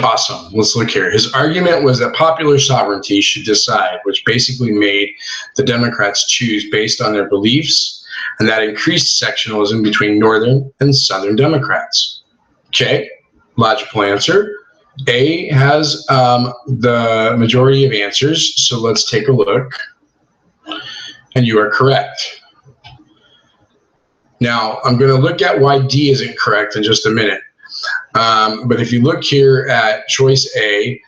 Awesome. Let's look here. His argument was that popular sovereignty should decide, which basically made the Democrats choose based on their beliefs, and that increased sectionalism between Northern and Southern Democrats. Okay, logical answer. A has the majority of answers, so let's take a look. And you are correct. Now, I'm going to look at why D isn't correct in just a minute. But if you look here at choice A,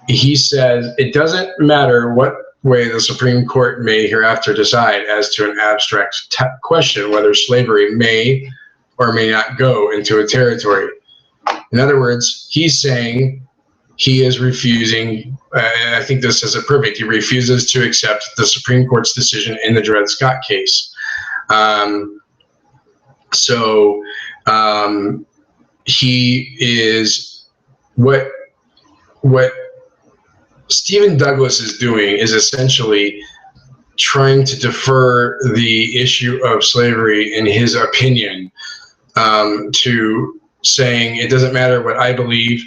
he says it doesn't matter what way the Supreme Court may hereafter decide as to an abstract question whether slavery may or may not go into a territory. In other words, he's saying he is refusing, I think this is a perfect, he refuses to accept the Supreme Court's decision in the Dred Scott case. He is, what Stephen Douglas is doing is essentially trying to defer the issue of slavery, in his opinion, to saying it doesn't matter what I believe,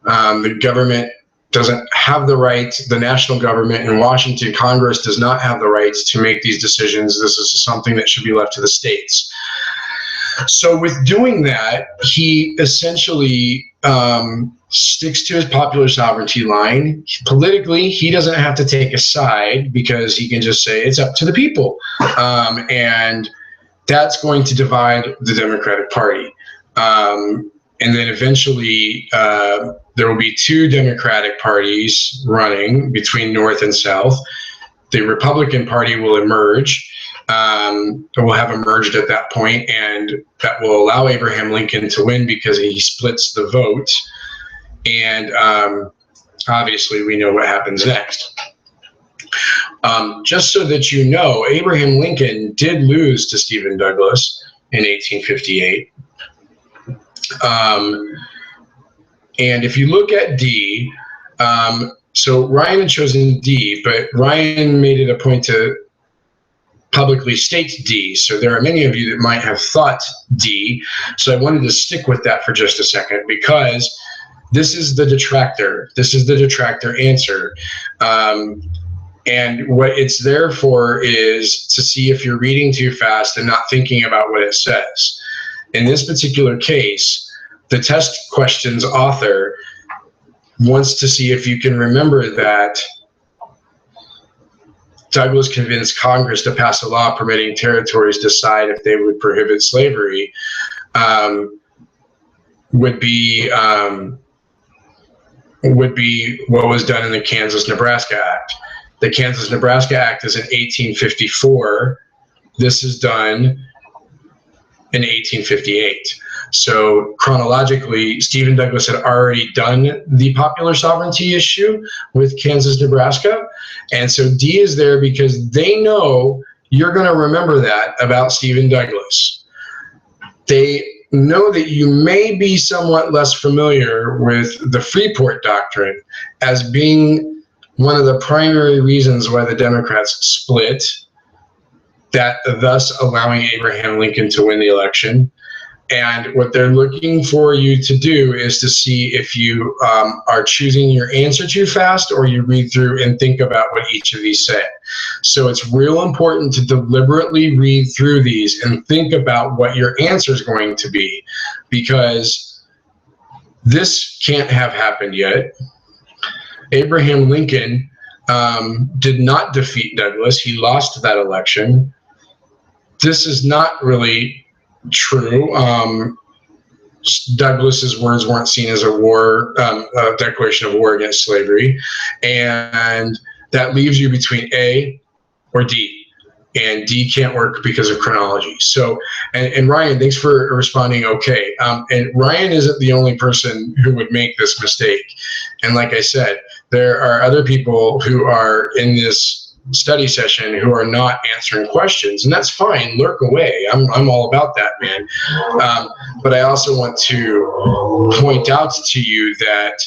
the government doesn't have the right, the national government in Washington, Congress does not have the right to make these decisions. This is something that should be left to the states. So with doing that, he essentially sticks to his popular sovereignty line. Politically, he doesn't have to take a side because he can just say it's up to the people. And that's going to divide the Democratic Party. And then eventually there will be two Democratic parties running between North and South. The Republican Party will emerge. Will have emerged at that point, and that will allow Abraham Lincoln to win because he splits the vote. And obviously, we know what happens next. Just so that you know, Abraham Lincoln did lose to Stephen Douglas in 1858. And if you look at D, so Ryan had chosen D, but Ryan made it a point to publicly state D. So there are many of you that might have thought D. So I wanted to stick with that for just a second because this is the detractor. This is the detractor answer. And what it's there for is to see if you're reading too fast and not thinking about what it says. In this particular case, the test questions author wants to see if you can remember that Douglas convinced Congress to pass a law permitting territories to decide if they would prohibit slavery, would be what was done in the Kansas-Nebraska Act. The Kansas-Nebraska Act is in 1854. This is done in 1858. So chronologically, Stephen Douglas had already done the popular sovereignty issue with Kansas-Nebraska. And so D is there because they know you're going to remember that about Stephen Douglas. They know that you may be somewhat less familiar with the Freeport Doctrine as being one of the primary reasons why the Democrats split thus allowing Abraham Lincoln to win the election. And what they're looking for you to do is to see if you are choosing your answer too fast, or you read through and think about what each of these say. So it's real important to deliberately read through these and think about what your answer is going to be, because this can't have happened yet. Abraham Lincoln did not defeat Douglas. He lost that election. This is not really true. Douglas's words weren't seen as a declaration of war against slavery, and that leaves you between A or D, and D can't work because of chronology. So, and Ryan, thanks for responding. Okay, and Ryan isn't the only person who would make this mistake, and like I said, there are other people who are in this study session who are not answering questions, and that's fine. Lurk away. I'm all about that, man. But I also want to point out to you that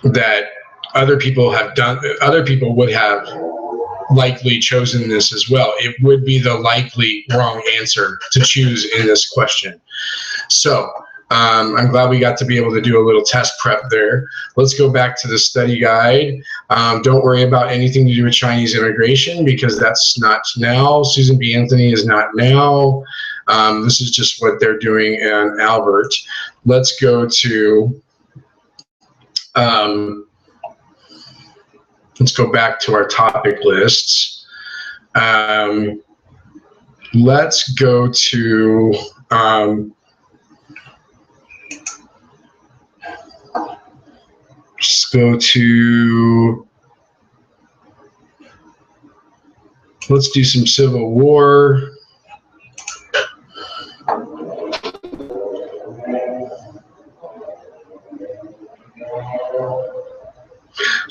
that other people would have likely chosen this as well. It would be the likely wrong answer to choose in this question. So I'm glad we got to be able to do a little test prep there. Let's go back to the study guide. Don't worry about anything to do with Chinese immigration, because that's not now. Susan B. Anthony is not now. This is just what they're doing in Albert. Let's go to, let's go back to our topic lists. Let's go to, just go to, let's do some Civil War.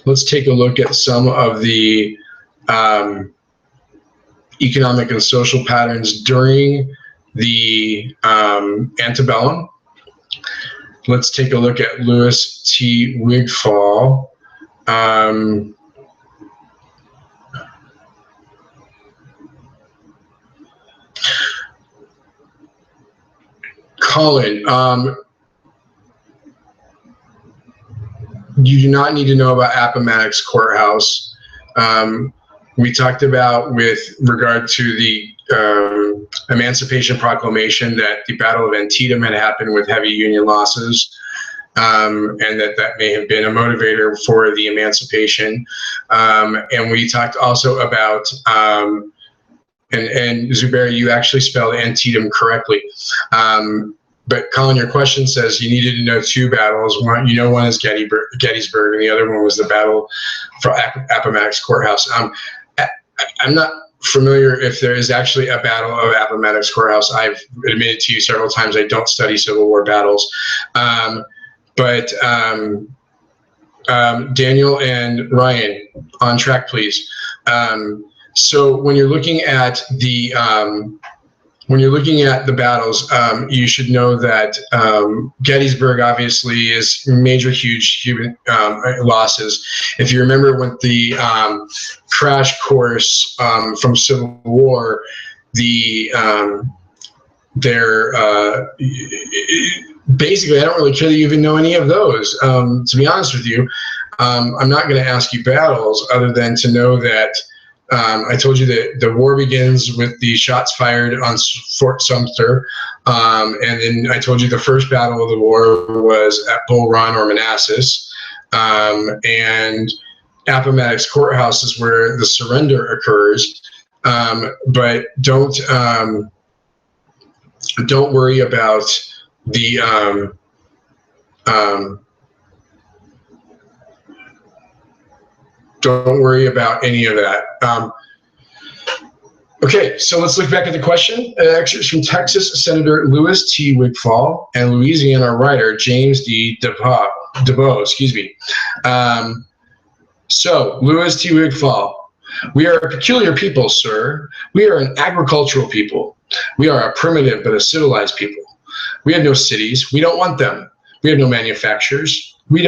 Let's take a look at some of the economic and social patterns during the antebellum. Let's take a look at Lewis T. Wigfall. Colin, you do not need to know about Appomattox Courthouse. We talked about, with regard to the Emancipation Proclamation, that the Battle of Antietam had happened with heavy Union losses, and that may have been a motivator for the emancipation. And we talked also about, and Zubair, you actually spelled Antietam correctly. But Colin, your question says you needed to know two battles. One is Gettysburg, and the other one was the battle for Appomattox Courthouse. I'm not familiar if there is actually a battle of Appomattox Courthouse. I've admitted to you several times I don't study Civil War battles. But Daniel and Ryan, on track, please. So when you're looking at the battles, you should know that Gettysburg obviously is major, huge human losses. If you remember with the crash course from Civil War, basically, I don't really care that you even know any of those. To be honest with you, I'm not going to ask you battles other than to know that I told you that the war begins with the shots fired on Fort Sumter, and then I told you the first battle of the war was at Bull Run or Manassas, and Appomattox Courthouse is where the surrender occurs. But don't worry about the don't worry about any of that. Okay, so let's look back at the question. Excerpts from Texas Senator Lewis T. Wigfall and Louisiana writer James D. DeBow. Excuse me. So Lewis T. Wigfall. We are a peculiar people, sir. We are an agricultural people. We are a primitive but a civilized people. We have no cities. We don't want them. We have no manufacturers. We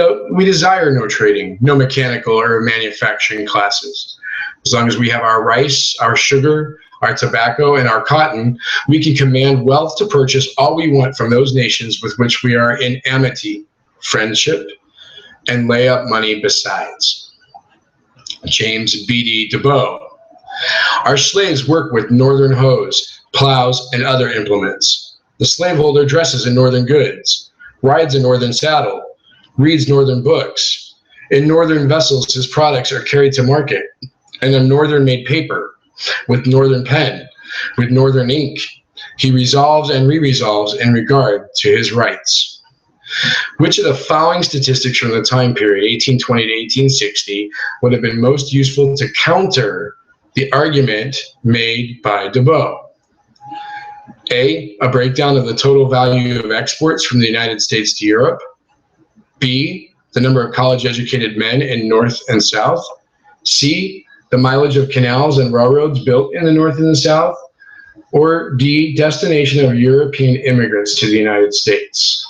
desire no trading, no mechanical or manufacturing classes. As long as we have our rice, our sugar, our tobacco, and our cotton, we can command wealth to purchase all we want from those nations with which we are in amity, friendship, and lay up money besides. James B.D. DeBow. Our slaves work with northern hoes, plows, and other implements. The slaveholder dresses in northern goods, rides a northern saddle, reads northern books. In northern vessels, his products are carried to market, and a northern-made paper, with northern pen, with northern ink, he resolves and re-resolves in regard to his rights. Which of the following statistics from the time period, 1820 to 1860, would have been most useful to counter the argument made by DeBow? A breakdown of the total value of exports from the United States to Europe. B, the number of college-educated men in North and South. C, the mileage of canals and railroads built in the North and the South. Or D, destination of European immigrants to the United States.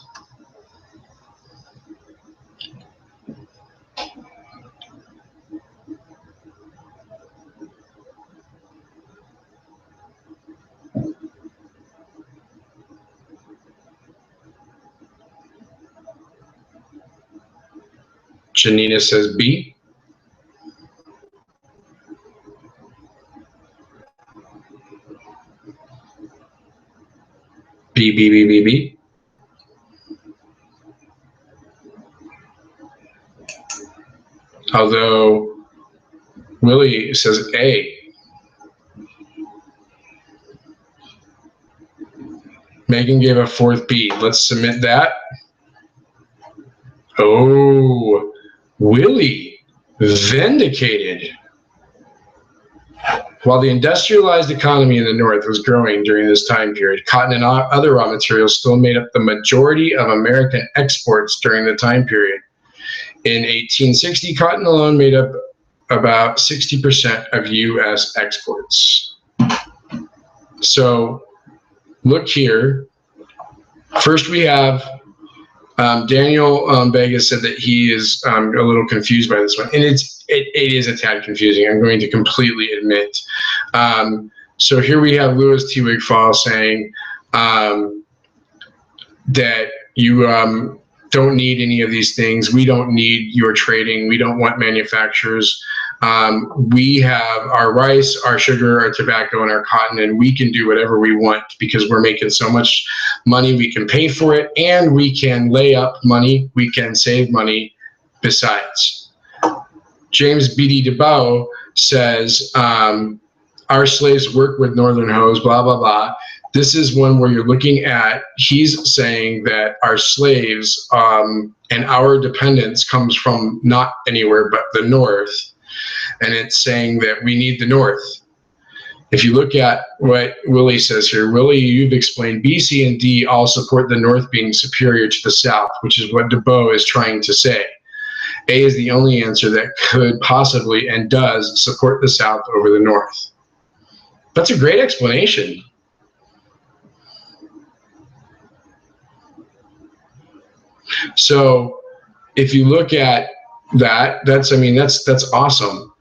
Janina says B. B, B, B, B, B. Although Willie says A. Megan gave a fourth B. Let's submit that. Oh, Willie, vindicated. While the industrialized economy in the North was growing during this time period, cotton and other raw materials still made up the majority of American exports during the time period. In 1860, cotton alone made up about 60% of U.S. exports. So look here. First, we have Daniel Vega said that he is a little confused by this one, and it is a tad confusing. I'm going to completely admit. So here we have Louis T. Wigfall saying that you don't need any of these things. We don't need your trading. We don't want manufacturers. We have our rice, our sugar, our tobacco, and our cotton, and we can do whatever we want because we're making so much money. We can pay for it, and we can lay up money. We can save money besides. James B.D. DeBow says, our slaves work with northern hoes, blah, blah, blah. This is one where you're looking at, he's saying that our slaves and our dependence comes from not anywhere but the North. And it's saying that we need the North. If you look at what Willie says here, Willie, you've explained B, C, and D all support the North being superior to the South, which is what DeBow is trying to say. A is the only answer that could possibly and does support the South over the North. That's a great explanation. So if you look at that, that's awesome.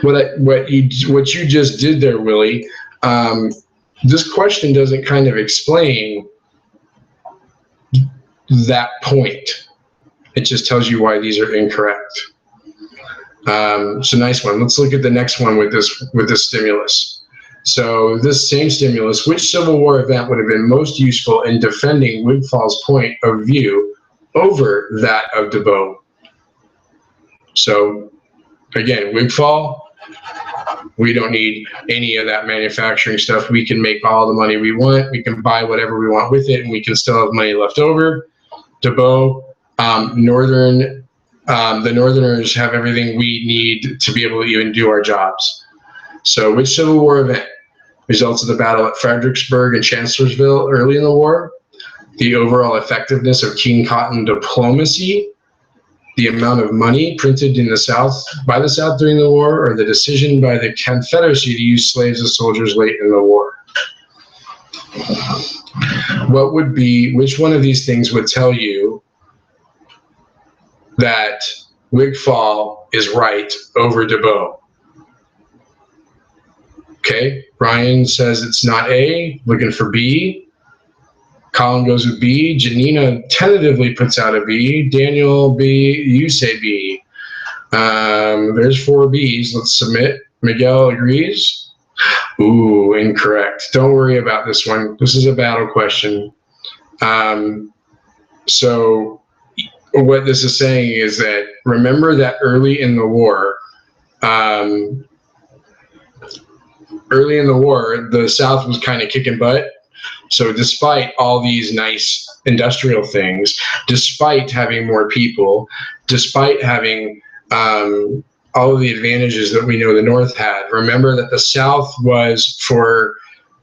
What you just did there, Willie, this question doesn't kind of explain that point. It just tells you why these are incorrect. So nice one. Let's look at the next one with this stimulus. So this same stimulus, which Civil War event would have been most useful in defending Wigfall's point of view over that of DeBow? So again, Wigfall, we don't need any of that manufacturing stuff. We can make all the money we want. We can buy whatever we want with it, and we can still have money left over. DeBow, the Northerners have everything we need to be able to even do our jobs. So which Civil War event? Results of the battle at Fredericksburg and Chancellorsville early in the war, the overall effectiveness of King Cotton diplomacy, the amount of money printed in the South by the South during the war, or the decision by the Confederacy to use slaves as soldiers late in the war. which one of these things would tell you that Wigfall is right over DeBow? Okay, Ryan says it's not A, looking for B. Colin goes with B. Janina tentatively puts out a B. Daniel, B. You say B. There's 4 B's. Let's submit. Miguel agrees. Ooh, incorrect. Don't worry about this one. This is a battle question. So what this is saying is that remember that early in the war, the South was kind of kicking butt. So despite all these nice industrial things, despite having more people, despite having all of the advantages that we know the North had, remember that the South was, for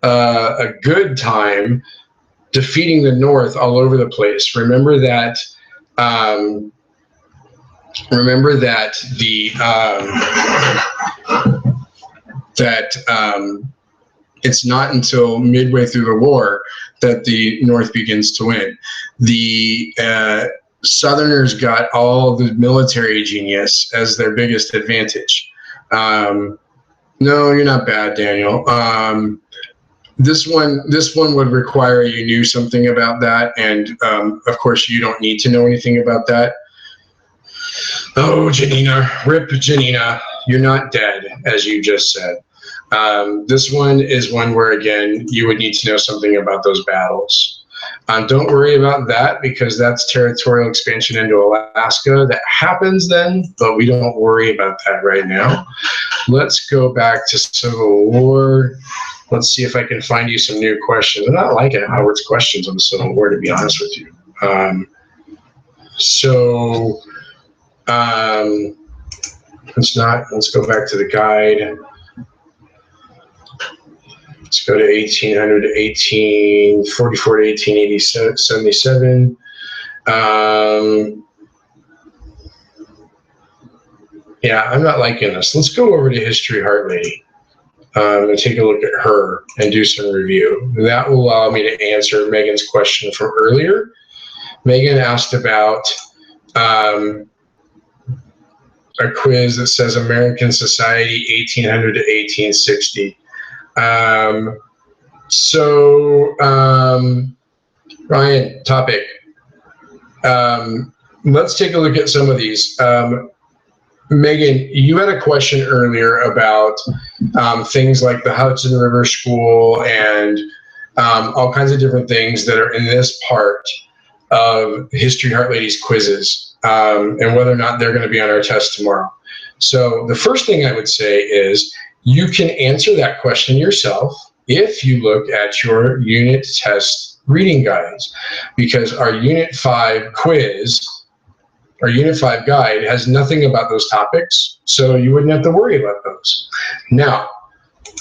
a good time, defeating the North all over the place. Remember that it's not until midway through the war that the North begins to win. The Southerners got all the military genius as their biggest advantage. No, you're not bad, Daniel. This one would require you knew something about that, and of course you don't need to know anything about that. Oh, Janina, rip Janina, you're not dead, as you just said. This one is one where, again, you would need to know something about those battles. Don't worry about that, because that's territorial expansion into Alaska. That happens then, but we don't worry about that right now. Let's go back to Civil War. Let's see if I can find you some new questions. I'm not liking Howard's questions on the Civil War, to be honest with you. Let's go back to the guide. Let's go to 1800 to 1844 to 1877. Yeah, I'm not liking this. Let's go over to History Heart Lady and take a look at her and do some review. That will allow me to answer Megan's question from earlier. Megan asked about a quiz that says American Society 1800 to 1860. Ryan, topic. Let's take a look at some of these. Megan, you had a question earlier about things like the Hudson River School and all kinds of different things that are in this part of History Heart Ladies quizzes, and whether or not they're going to be on our test tomorrow. So the first thing I would say is you can answer that question yourself if you look at your unit test reading guides, because our Unit 5 quiz, our Unit 5 guide has nothing about those topics, so you wouldn't have to worry about those. Now,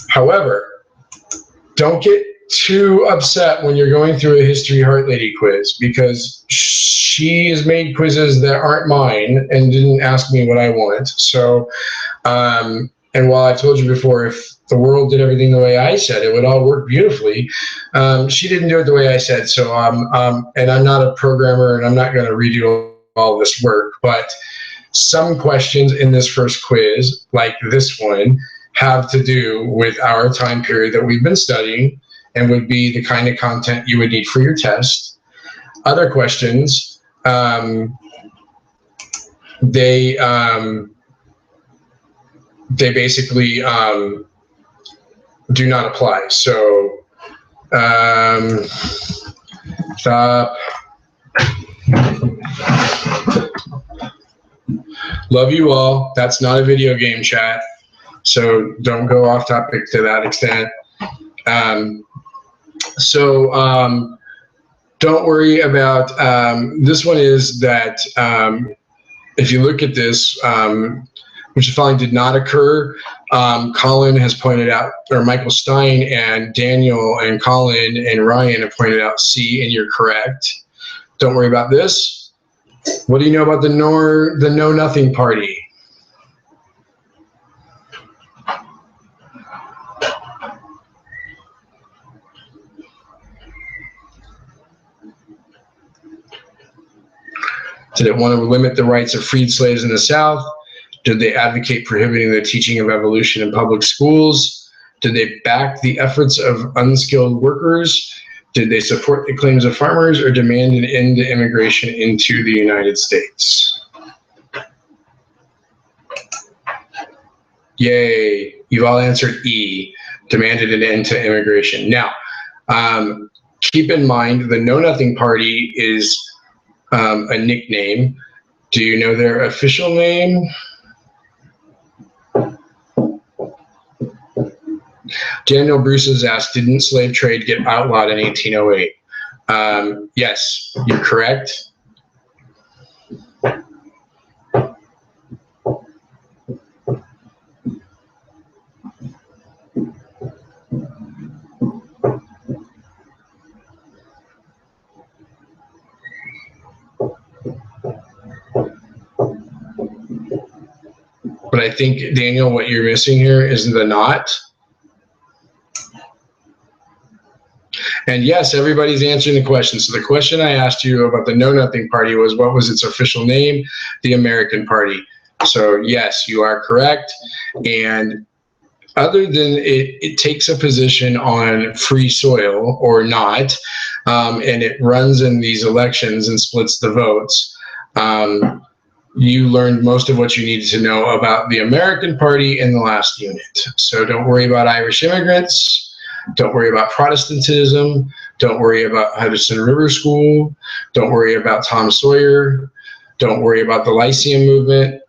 however, don't get too upset when you're going through a History Heart Lady quiz, because she has made quizzes that aren't mine and didn't ask me what I want. So, and while I told you before, if the world did everything the way I said, it would all work beautifully. She didn't do it the way I said. So, and I'm not a programmer, and I'm not going to redo all this work, but some questions in this first quiz, like this one, have to do with our time period that we've been studying and would be the kind of content you would need for your test. Other questions, they basically do not apply. So stop. Love you all. That's not a video game chat, so don't go off topic to that extent. Don't worry about this one. Is that if you look at this, which the following did not occur, Colin has pointed out, or Michael Stein and Daniel and Colin and Ryan have pointed out C, and you're correct. Don't worry about this. What do you know about the Know Nothing Party? Did it want to limit the rights of freed slaves in the South? Did they advocate prohibiting the teaching of evolution in public schools? Did they back the efforts of unskilled workers? Did they support the claims of farmers or demand an end to immigration into the United States? Yay, you've all answered E, demanded an end to immigration. Now, keep in mind the Know Nothing Party is a nickname. Do you know their official name? Daniel Bruce has asked, didn't slave trade get outlawed in 1808? Yes, you're correct. But I think, Daniel, what you're missing here is the not. And yes, everybody's answering the question. So the question I asked you about the Know Nothing Party was, what was its official name? The American Party. So yes, you are correct. And other than it takes a position on free soil or not, and it runs in these elections and splits the votes, you learned most of what you needed to know about the American Party in the last unit. So don't worry about Irish immigrants. Don't worry about Protestantism. Don't worry about Hudson River School. Don't worry about Tom Sawyer. Don't worry about the Lyceum movement.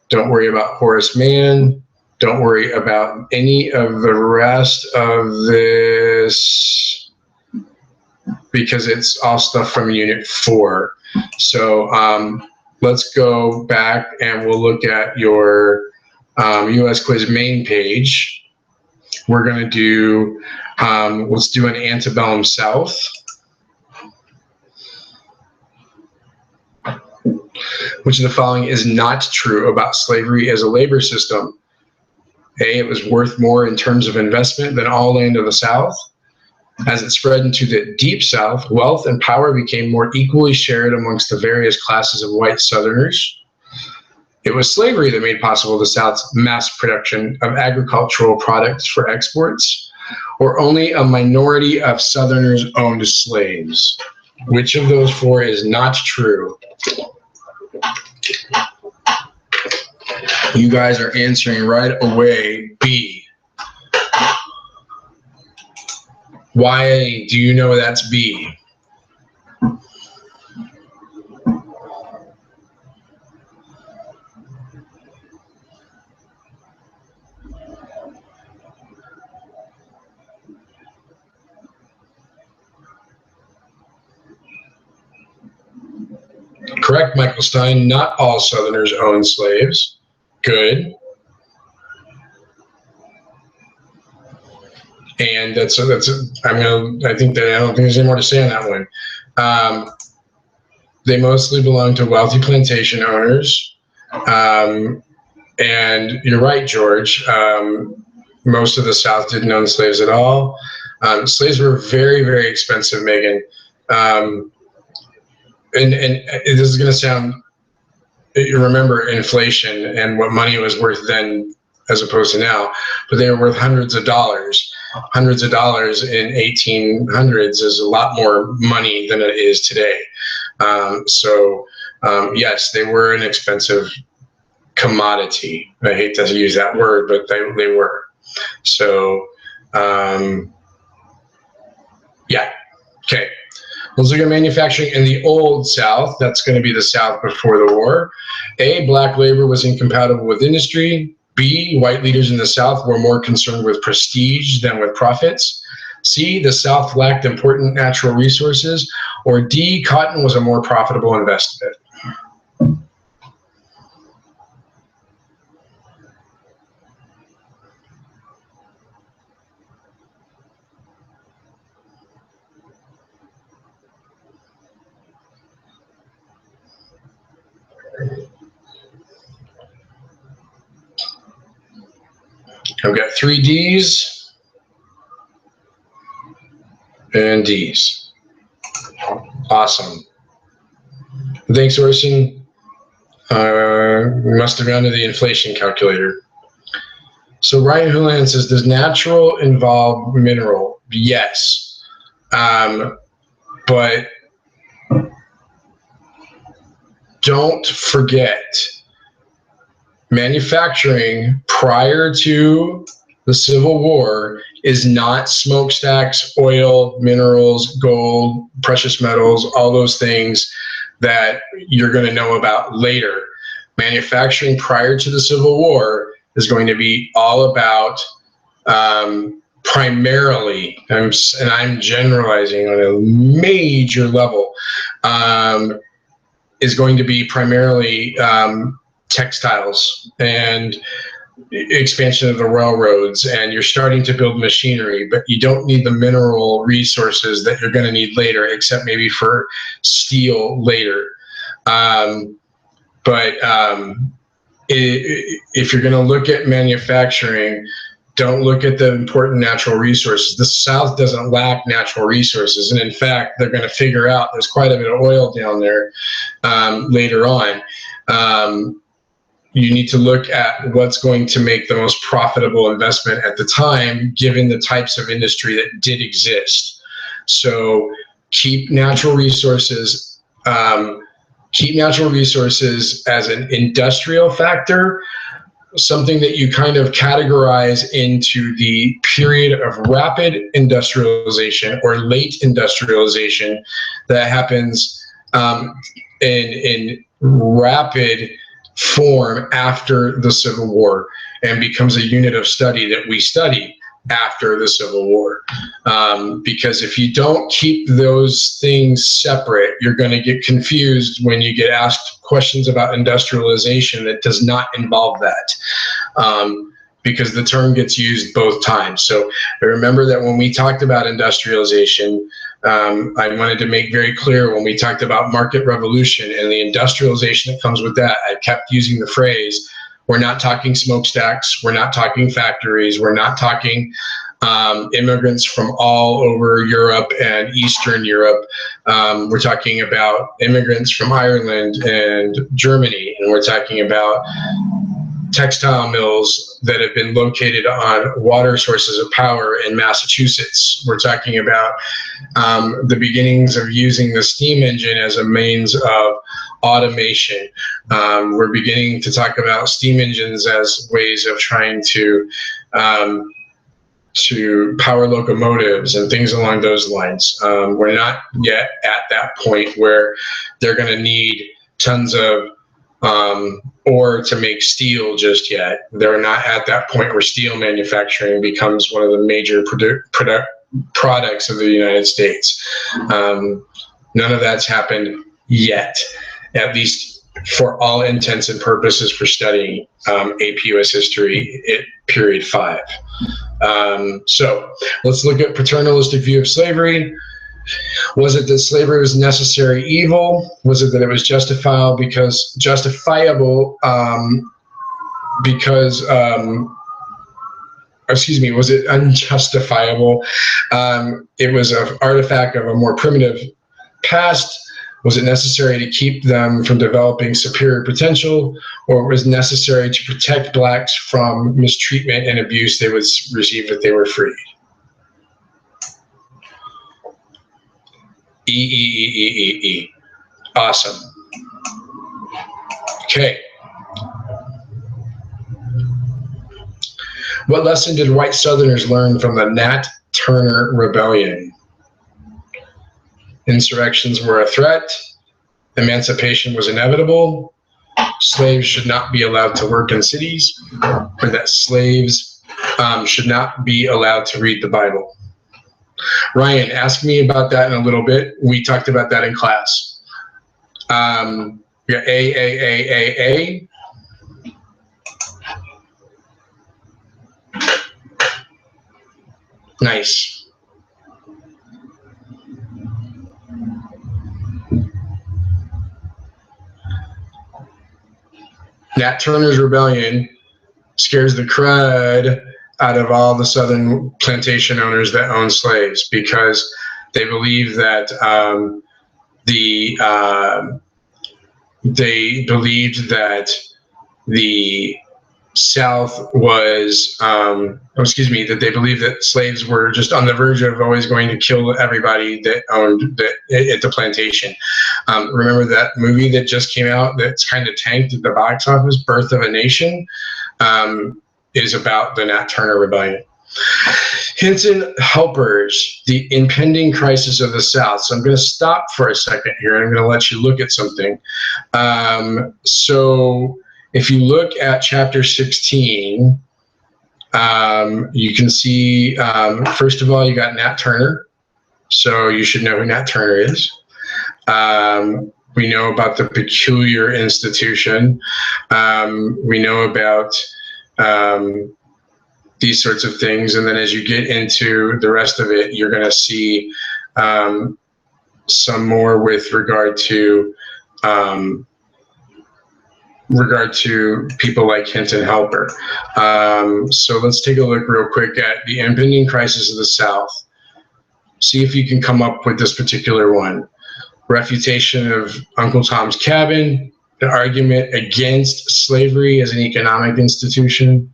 Don't worry about Horace Mann. Don't worry about any of the rest of this, because it's all stuff from Unit 4. So let's go back and we'll look at your US Quiz main page. We're going to do, let's do an antebellum South. Which of the following is not true about slavery as a labor system? A, it was worth more in terms of investment than all land of the South. As it spread into the deep South, wealth and power became more equally shared amongst the various classes of white Southerners. It was slavery that made possible the South's mass production of agricultural products for exports, or only a minority of Southerners owned slaves. Which of those four is not true? You guys are answering right away B. Why do you know that's B? Correct, Michael Stein. Not all Southerners owned slaves. Good. And I don't think there's any more to say on that one. They mostly belong to wealthy plantation owners. And you're right, George. Most of the South didn't own slaves at all. Slaves were very, very expensive, Megan. And this is going to sound, you remember inflation and what money was worth then as opposed to now, but they were worth hundreds of dollars. Hundreds of dollars in 1800s is a lot more money than it is today. Yes, they were an expensive commodity. I hate to use that word, but they were. So, yeah, okay. Let's look at manufacturing in the Old South. That's going to be the South before the war. A, black labor was incompatible with industry. B, white leaders in the South were more concerned with prestige than with profits. C, the South lacked important natural resources. Or D, cotton was a more profitable investment. I've got 3 D's and D's. Awesome. Thanks, Orson. Must have gone to the inflation calculator. So Ryan Houlihan says, does natural involve mineral? Yes. But don't forget, manufacturing prior to the Civil War is not smokestacks, oil, minerals, gold, precious metals, all those things that you're going to know about later. Manufacturing prior to the Civil War is going to be all about primarily, and I'm generalizing on a major level, is going to be primarily textiles and expansion of the railroads, and you're starting to build machinery, but you don't need the mineral resources that you're going to need later, except maybe for steel later. If you're going to look at manufacturing, don't look at the important natural resources. The South doesn't lack natural resources, and in fact, they're going to figure out there's quite a bit of oil down there later on. You need to look at what's going to make the most profitable investment at the time, given the types of industry that did exist. So keep natural resources as an industrial factor, something that you kind of categorize into the period of rapid industrialization or late industrialization that happens in rapid form after the Civil War and becomes a unit of study that we study after the Civil War. Because if you don't keep those things separate, you're going to get confused when you get asked questions about industrialization that does not involve that. Because the term gets used both times. So I remember that when we talked about industrialization, I wanted to make very clear when we talked about market revolution and the industrialization that comes with that, I kept using the phrase, we're not talking smokestacks, we're not talking factories, we're not talking immigrants from all over Europe and Eastern Europe. We're talking about immigrants from Ireland and Germany, and we're talking about textile mills that have been located on water sources of power in Massachusetts. We're talking about the beginnings of using the steam engine as a means of automation. We're beginning to talk about steam engines as ways of trying to power locomotives and things along those lines. We're not yet at that point where they're going to need tons of ore to make steel just yet. They're not at that point where steel manufacturing becomes one of the major products of the United States. None of that's happened yet, at least for all intents and purposes for studying APUS history at period 5. So let's look at paternalistic view of slavery. Was it that slavery was necessary evil? Was it that it was justifiable because was it unjustifiable? It was an artifact of a more primitive past. Was it necessary to keep them from developing superior potential, or was it necessary to protect blacks from mistreatment and abuse they would receive if they were freed? E. Awesome. Okay. What lesson did white Southerners learn from the Nat Turner Rebellion? Insurrections were a threat. Emancipation was inevitable. Slaves should not be allowed to work in cities, or that slaves should not be allowed to read the Bible. Ryan, ask me about that in a little bit. We talked about that in class. We got A. Nice. Nat Turner's Rebellion scares the crud out of all the Southern plantation owners that own slaves, because they believe that they believed that the South was, that they believed that slaves were just on the verge of always going to kill everybody that owned at the plantation. Remember that movie that just came out that's kind of tanked at the box office, Birth of a Nation, is about the Nat Turner Rebellion. Hinton helpers, the impending crisis of the South. So I'm going to stop for a second here, and I'm going to let you look at something. So if you look at chapter 16, you can see, first of all, you got Nat Turner. So you should know who Nat Turner is. We know about the peculiar institution. We know about these sorts of things. And then as you get into the rest of it, you're going to see some more with regard to people like Hinton Helper. So let's take a look real quick at the impending crisis of the South. See if you can come up with this particular one. Refutation of Uncle Tom's Cabin, the argument against slavery as an economic institution,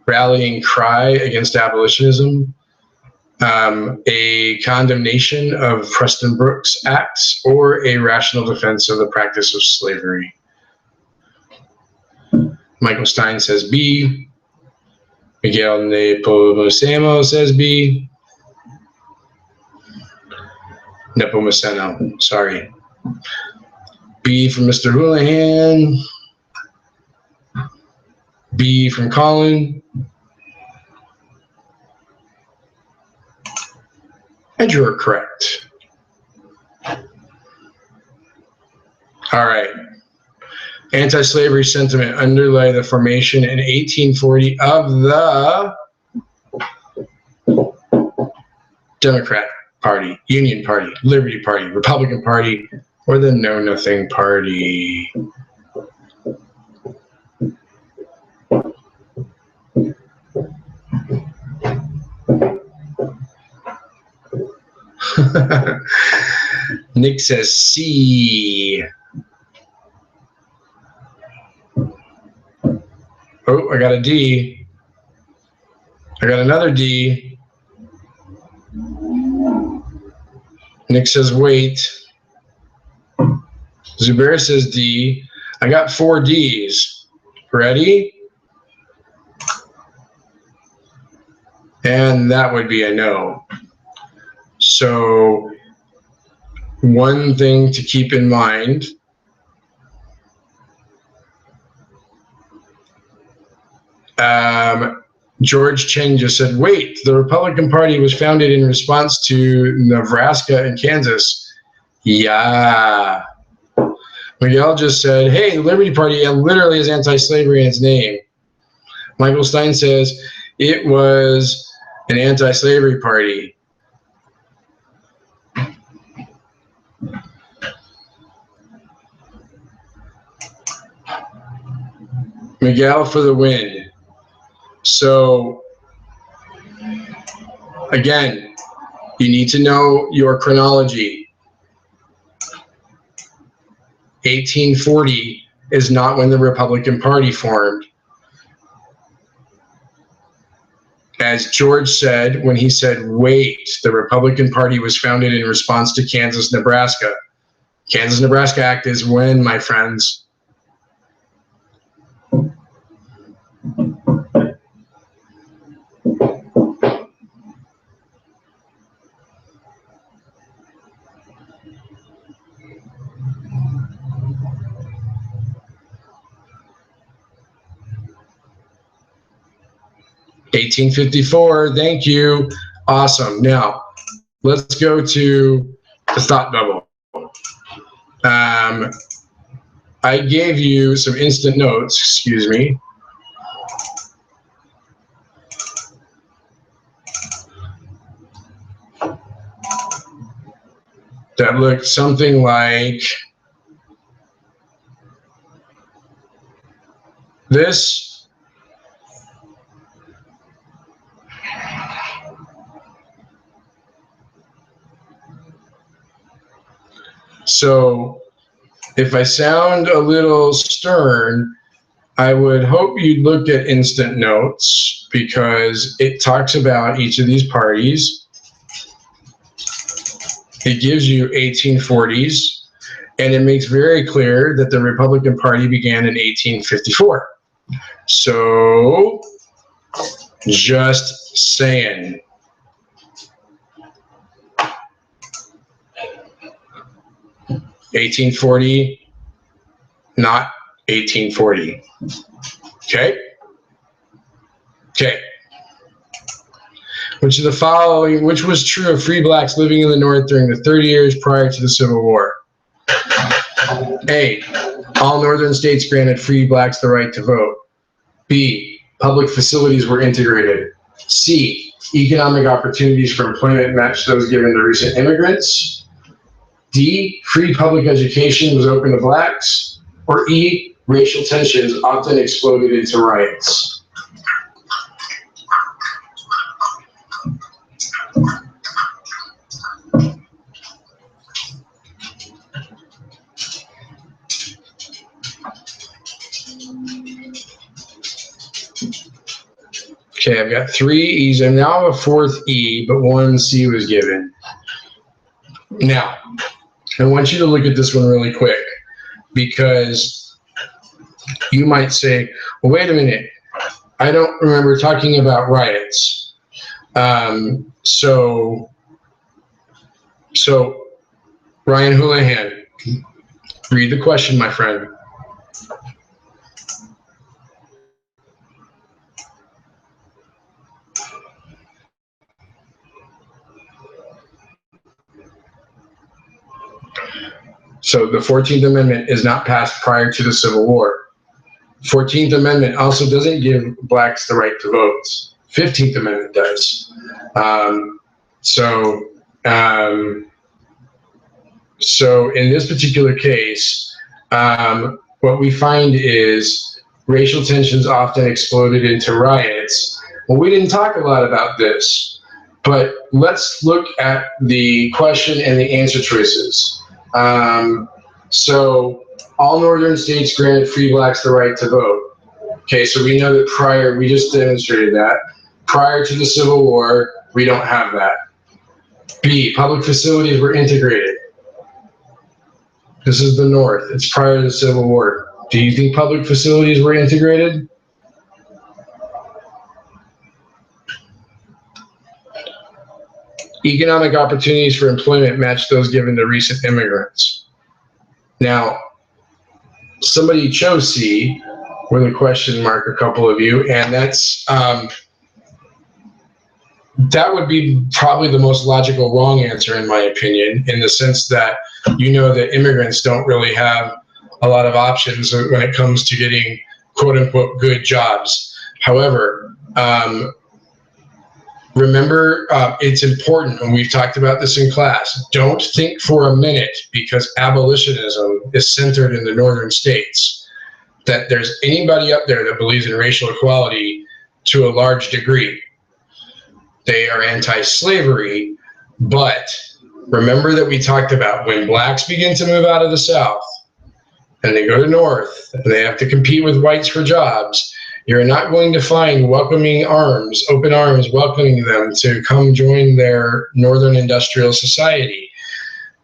rallying cry against abolitionism, a condemnation of Preston Brooks Acts, or a rational defense of the practice of slavery. Michael Stein says B. Miguel Nepomuceno says B. Nepomuceno, sorry. B from Mr. Houlihan. B from Colin. And you're correct. All right. Anti-slavery sentiment underlay the formation in 1840 of the Democrat Party, Union Party, Liberty Party, Republican Party, or the Know Nothing Party. Nick says C. Oh, I got a D. I got another D. Nick says wait. Zubair says D. I got 4 Ds. Ready? And that would be a no. So one thing to keep in mind, George Cheng just said, wait, the Republican Party was founded in response to Nebraska and Kansas. Yeah. Miguel just said, hey, the Liberty Party literally has anti-slavery in its name. Michael Stein says, it was an anti-slavery party. Miguel for the win. So, again, you need to know your chronology. 1840 is not when the Republican Party formed. As George said, when he said, wait, the Republican Party was founded in response to Kansas-Nebraska. Kansas-Nebraska Act is when, my friends? $1854, thank you. Awesome. Now, let's go to the thought bubble. I gave you some instant notes, excuse me. That looked something like this. So If I sound a little stern, I would hope you'd look at Instant Notes because it talks about each of these parties. It gives you 1840s, and it makes very clear that the Republican Party began in 1854. So, just saying. (1840), not 1840. Okay? Okay. Which of the following, which was true of free blacks living in the North during the 30 years prior to the Civil War? A, all northern states granted free blacks the right to vote. B, public facilities were integrated. C, economic opportunities for employment matched those given to recent immigrants. D, free public education was open to blacks. Or E, racial tensions often exploded into riots. Okay, I've got 3 E's. I now have a 4th E, but 1 C was given. Now, I want you to look at this one really quick because you might say, well, wait a minute. I don't remember talking about riots. So Ryan Houlihan, read the question, my friend. So the 14th Amendment is not passed prior to the Civil War. 14th Amendment also doesn't give blacks the right to vote. 15th Amendment does. So in this particular case, what we find is racial tensions often exploded into riots. Well, we didn't talk a lot about this, but let's look at the question and the answer choices. So all northern states granted free blacks the right to vote. Okay, so we know that we just demonstrated that. Prior to the Civil War, we don't have that. B, public facilities were integrated. This is the North. It's prior to the Civil War. Do you think public facilities were integrated? Economic opportunities for employment matched those given to recent immigrants. Now, somebody chose C with a question mark, a couple of you, and that's that would be probably the most logical wrong answer in my opinion, in the sense that you know that immigrants don't really have a lot of options when it comes to getting quote unquote good jobs. However, remember, it's important, and we've talked about this in class, don't think for a minute, because abolitionism is centered in the northern states, that there's anybody up there that believes in racial equality to a large degree. They are anti-slavery, but remember that we talked about when blacks begin to move out of the South and they go to North and they have to compete with whites for jobs, you're not going to find welcoming arms, open arms, welcoming them to come join their Northern industrial society.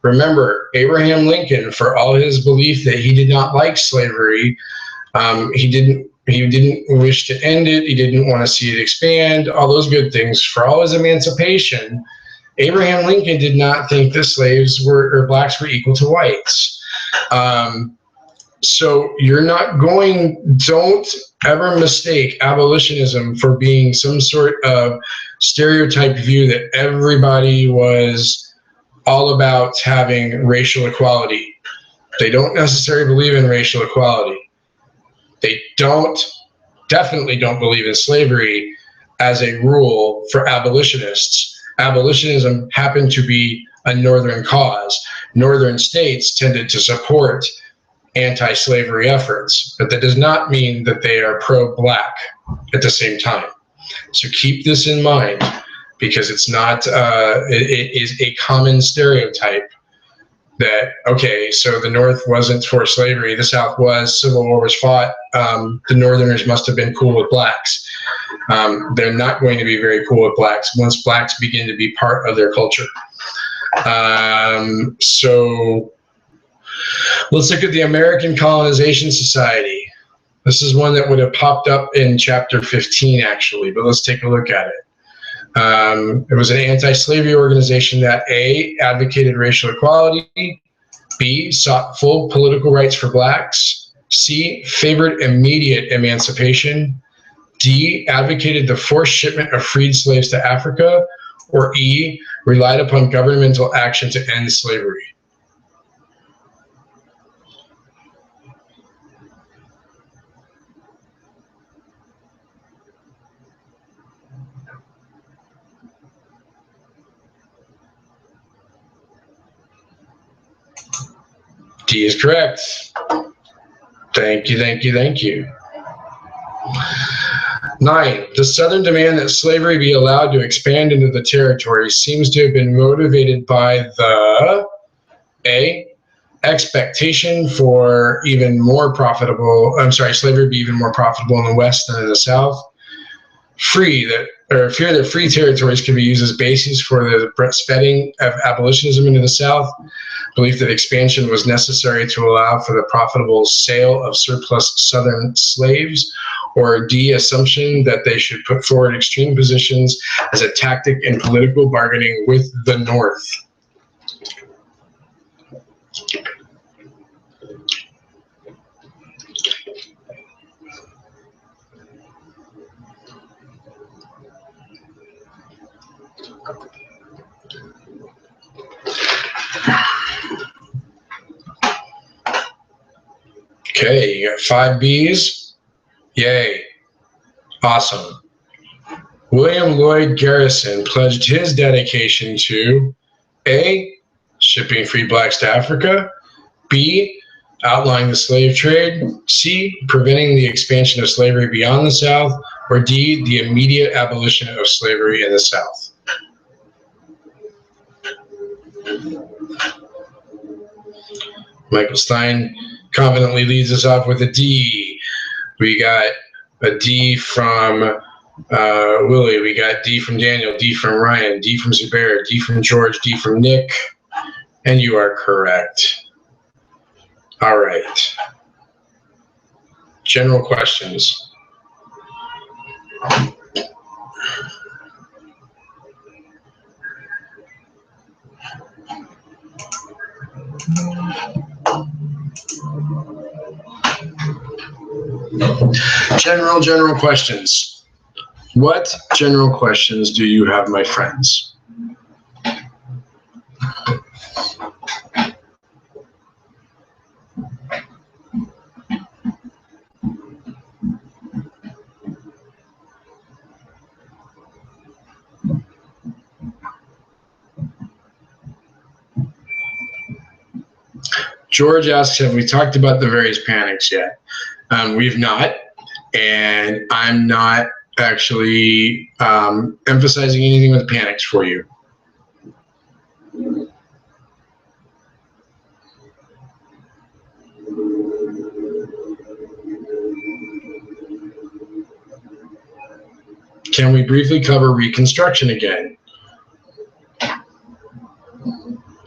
Remember, Abraham Lincoln, for all his belief that he did not like slavery, he didn't wish to end it. He didn't want to see it expand, all those good things. For all his emancipation, Abraham Lincoln did not think that slaves or blacks were equal to whites. So don't ever mistake abolitionism for being some sort of stereotyped view that everybody was all about having racial equality. They don't necessarily believe in racial equality. They definitely don't believe in slavery as a rule for abolitionists. Abolitionism happened to be a northern cause. Northern states tended to support anti-slavery efforts, but that does not mean that they are pro-black at the same time. So keep this in mind, because it's not, it is a common stereotype that, okay, so the North wasn't for slavery, the South was, Civil War was fought, the Northerners must have been cool with blacks. They're not going to be very cool with blacks once blacks begin to be part of their culture. So let's look at the American Colonization Society. This is one that would have popped up in chapter 15, actually, but let's take a look at it. It was an anti-slavery organization that A, advocated racial equality, B, sought full political rights for blacks, C, favored immediate emancipation, D, advocated the forced shipment of freed slaves to Africa, or E, relied upon governmental action to end slavery. D is correct. Thank you, thank you, thank you. 9, the Southern demand that slavery be allowed to expand into the territory seems to have been motivated by the A, expectation for even more profitable, slavery be even more profitable in the West than in the South. Fear that free territories could be used as bases for the spreading of abolitionism into the South. Belief that expansion was necessary to allow for the profitable sale of surplus Southern slaves, or D, assumption that they should put forward extreme positions as a tactic in political bargaining with the North. Okay, you got 5 B's. Yay. Awesome. William Lloyd Garrison pledged his dedication to A, shipping free blacks to Africa, B, outlawing the slave trade, C, preventing the expansion of slavery beyond the South, or D, the immediate abolition of slavery in the South. Michael Stein confidently leads us off with a D. We got a D from Willie. We got D from Daniel, D from Ryan, D from Zubair, D from George, D from Nick. And you are correct. All right. General questions. General questions. What general questions do you have, my friends? George asks, have we talked about the various panics yet? We've not, and I'm not actually emphasizing anything with panics for you. Can we briefly cover Reconstruction again?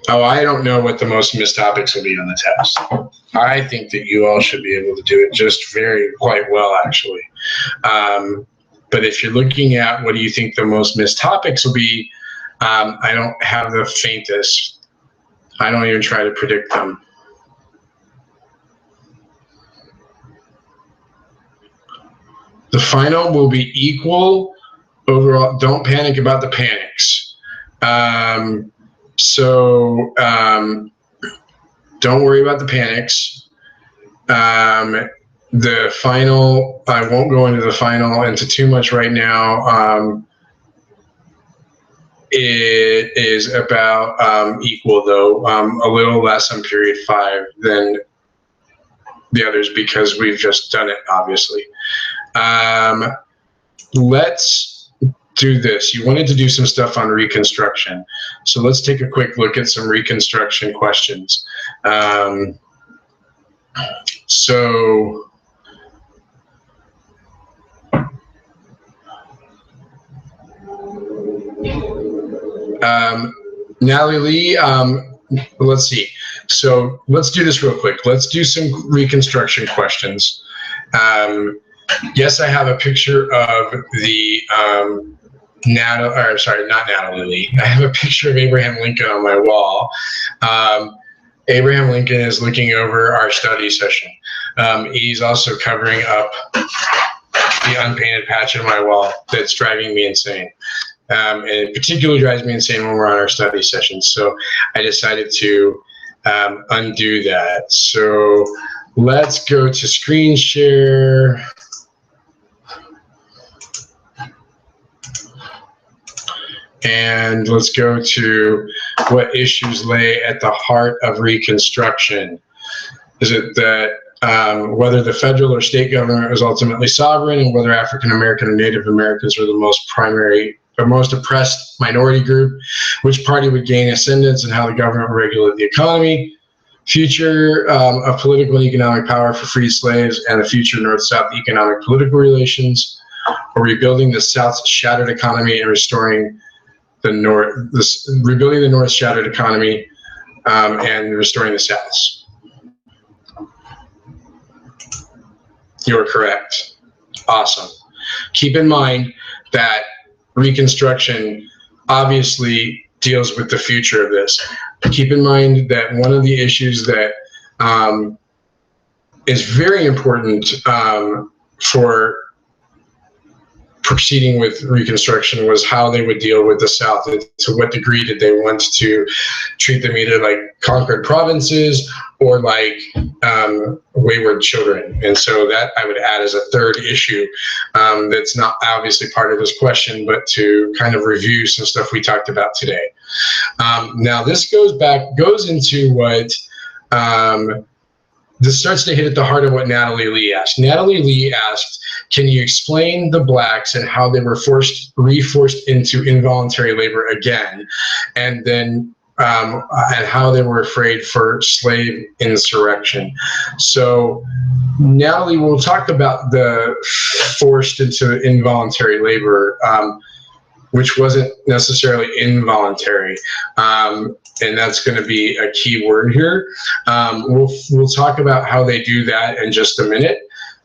Oh, I don't know what the most missed topics will be on the test. I think that you all should be able to do it just quite well, actually. But if you're looking at what do you think the most missed topics will be, I don't have the faintest. I don't even try to predict them. The final will be equal overall. Don't panic about the panics. So don't worry about the panics. The final, I won't go into the final into too much right now. It is about equal, though, a little less on period 5 than the others because we've just done it, obviously. Let's do this. You wanted to do some stuff on Reconstruction. So let's take a quick look at some Reconstruction questions. Natalie Lee, let's see. So let's do this real quick. Let's do some Reconstruction questions. Yes, I have a picture of the not Natalie Lee. I have a picture of Abraham Lincoln on my wall. Abraham Lincoln is looking over our study session. He's also covering up the unpainted patch on my wall that's driving me insane. And it particularly drives me insane when we're on our study sessions. So I decided to undo that. So let's go to screen share. And let's go to what issues lay at the heart of Reconstruction. Is it that whether the federal or state government was ultimately sovereign, and whether African American and Native Americans were the most oppressed minority group, which party would gain ascendance, and how the government would regulate the economy, future of political and economic power for freed slaves, and the future North-South economic political relations, or rebuilding the South's shattered economy and restoring rebuilding the North's shattered economy and restoring the South's. You're correct. Awesome. Keep in mind that Reconstruction obviously deals with the future of this. Keep in mind that one of the issues that is very important for proceeding with Reconstruction was how they would deal with the South. To what degree did they want to treat them either like conquered provinces or like wayward children? And so that I would add as a third issue that's not obviously part of this question, but to kind of review some stuff we talked about today. Now this goes into what this starts to hit at the heart of what Natalie Lee asked. Natalie Lee asked, can you explain the blacks and how they were reforced into involuntary labor again, and then and how they were afraid for slave insurrection? So Natalie, we'll talk about the forced into involuntary labor, which wasn't necessarily involuntary. And that's going to be a key word here. We'll talk about how they do that in just a minute.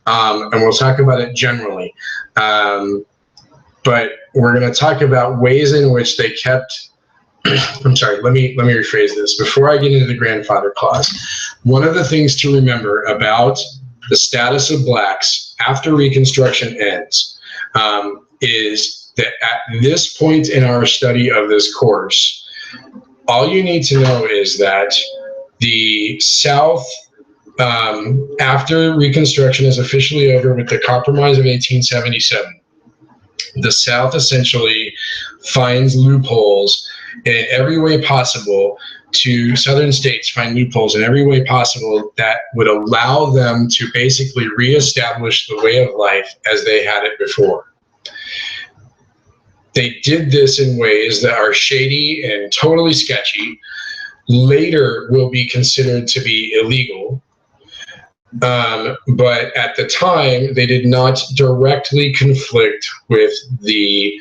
And we'll talk about it generally. But we're going to talk about ways in which they kept, I'm sorry, let me rephrase this. Before I get into the grandfather clause, one of the things to remember about the status of blacks after Reconstruction ends is that at this point in our study of this course, all you need to know is that the South, after Reconstruction is officially over with the Compromise of 1877, the South essentially finds loopholes in every way possible to Southern states find loopholes in every way possible that would allow them to basically reestablish the way of life as they had it before. They did this in ways that are shady and totally sketchy, later will be considered to be illegal. But at the time, they did not directly conflict with the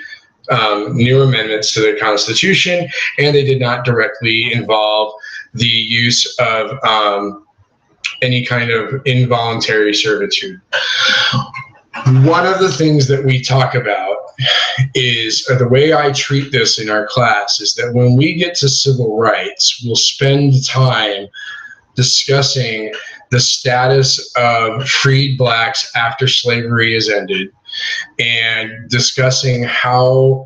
new amendments to the Constitution, and they did not directly involve the use of any kind of involuntary servitude. One of the things that we talk about is the way I treat this in our class is that when we get to civil rights, we'll spend time discussing the status of freed blacks after slavery is ended and discussing how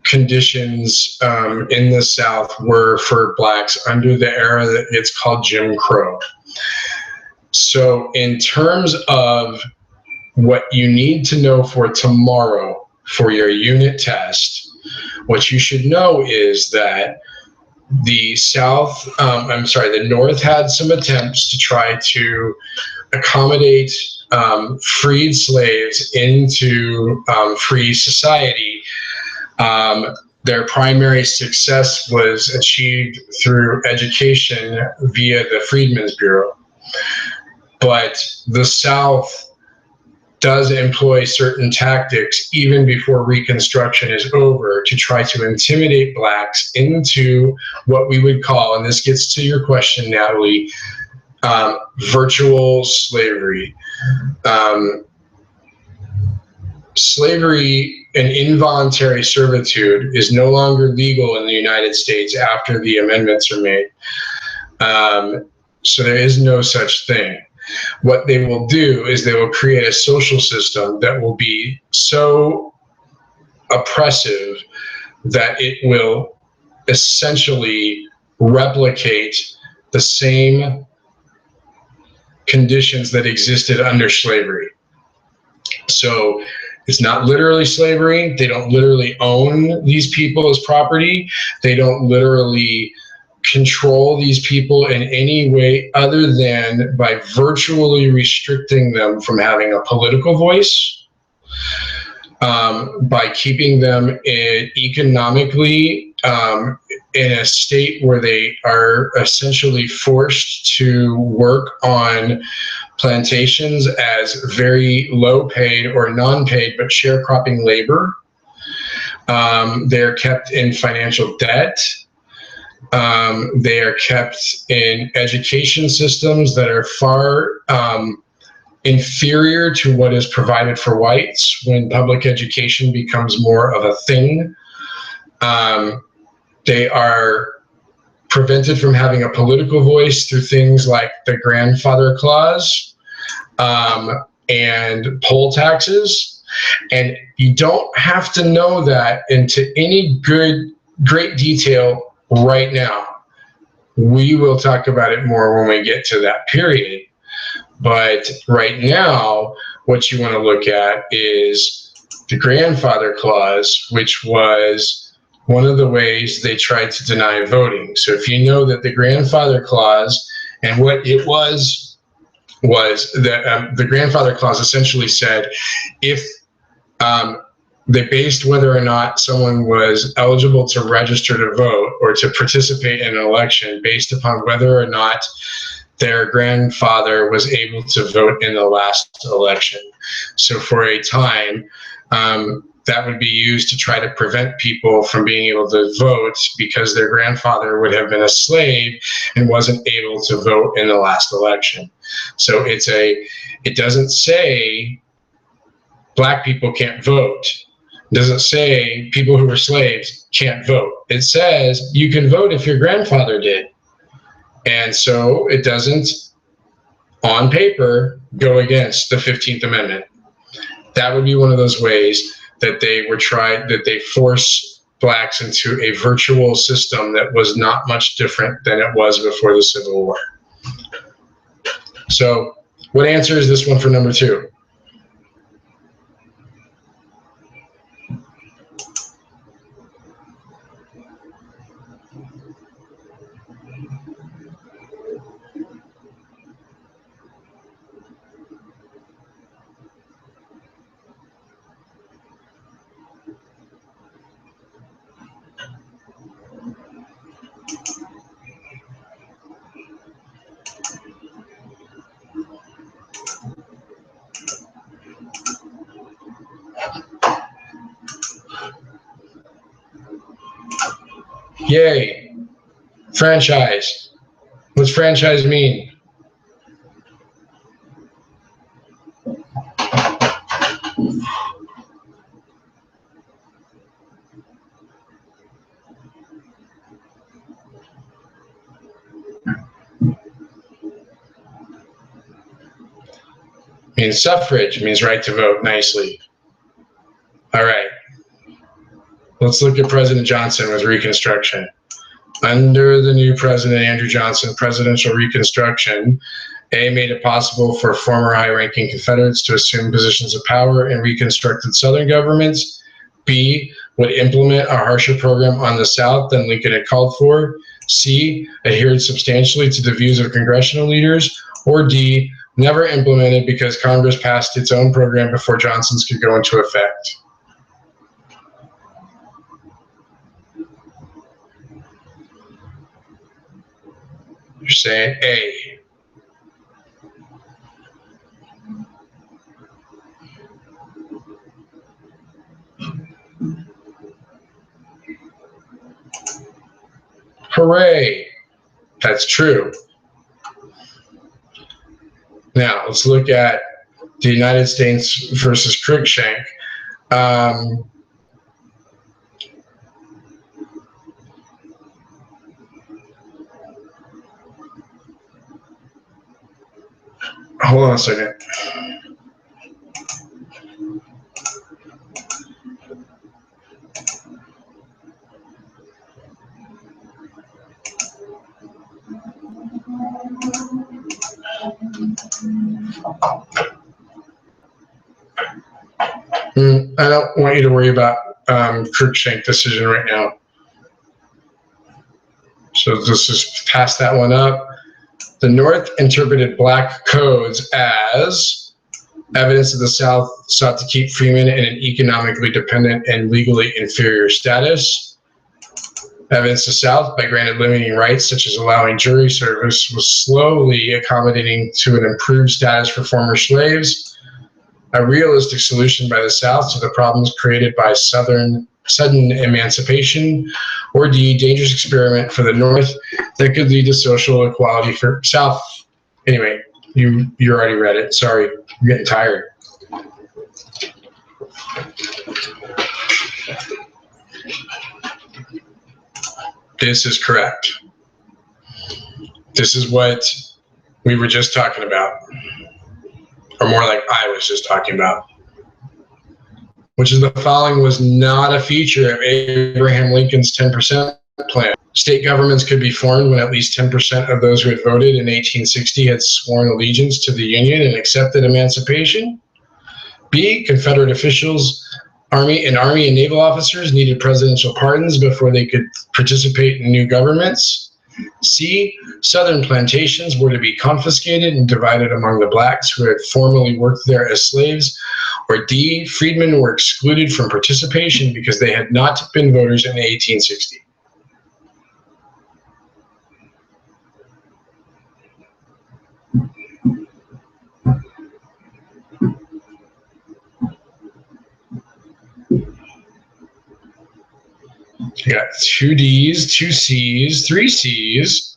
conditions in the South were for blacks under the era that it's called Jim Crow. So in terms of what you need to know for tomorrow for your unit test, what you should know is that the the North had some attempts to try to accommodate freed slaves into free society Their primary success was achieved through education via the Freedmen's Bureau. But the South does employ certain tactics even before Reconstruction is over to try to intimidate blacks into what we would call, and this gets to your question, Natalie, virtual slavery. Slavery and involuntary servitude is no longer legal in the United States after the amendments are made. So there is no such thing. What they will do is they will create a social system that will be so oppressive that it will essentially replicate the same conditions that existed under slavery. So it's not literally slavery. They don't literally own these people as property. They don't literally control these people in any way other than by virtually restricting them from having a political voice, by keeping them economically in a state where they are essentially forced to work on plantations as very low paid or non-paid but sharecropping labor. They're kept in financial debt. They are kept in education systems that are far inferior to what is provided for whites when public education becomes more of a thing. They are prevented from having a political voice through things like the grandfather clause and poll taxes. And you don't have to know that into any great detail right now. We will talk about it more when we get to that period. But right now, what you want to look at is the grandfather clause, which was one of the ways they tried to deny voting. So if you know that the grandfather clause, and what it was that the grandfather clause essentially said, if they based whether or not someone was eligible to register to vote or to participate in an election based upon whether or not their grandfather was able to vote in the last election. So for a time, that would be used to try to prevent people from being able to vote because their grandfather would have been a slave and wasn't able to vote in the last election. So it doesn't say black people can't vote. It doesn't say people who were slaves can't vote. It says you can vote if your grandfather did. And so it doesn't, on paper, go against the 15th Amendment. That would be one of those ways that they force blacks into a virtual system that was not much different than it was before the Civil War. So what answer is this one for number 2? Yay. Franchise. What's franchise mean? Means suffrage, means right to vote. Nicely. All right. Let's look at President Johnson with Reconstruction. Under the new president, Andrew Johnson, presidential Reconstruction, A, made it possible for former high-ranking Confederates to assume positions of power in reconstructed Southern governments. B, would implement a harsher program on the South than Lincoln had called for. C, adhered substantially to the views of congressional leaders. Or D, never implemented because Congress passed its own program before Johnson's could go into effect. You're saying A. Hooray! That's true. Now, let's look at the United States versus Cruikshank. Hold on a second. I don't want you to worry about Cruikshank decision right now. So let's just pass that one up. The North interpreted black codes as evidence that the South sought to keep freemen in an economically dependent and legally inferior status. Evidence the South, by granted limiting rights such as allowing jury service, was slowly accommodating to an improved status for former slaves. A realistic solution by the South to the problems created by sudden emancipation, or D, dangerous experiment for the North that could lead to social equality for South. Anyway, you already read it. Sorry, I'm getting tired. This is correct. This is what we were just talking about. Or more like I was just talking about, which is the following was not a feature of Abraham Lincoln's 10% plan. State governments could be formed when at least 10% of those who had voted in 1860 had sworn allegiance to the Union and accepted emancipation. B, Confederate officials, Army and naval officers needed presidential pardons before they could participate in new governments. C, Southern plantations were to be confiscated and divided among the blacks who had formerly worked there as slaves. Or D, freedmen were excluded from participation because they had not been voters in 1860. You got 2 D's, 2 C's, 3 C's.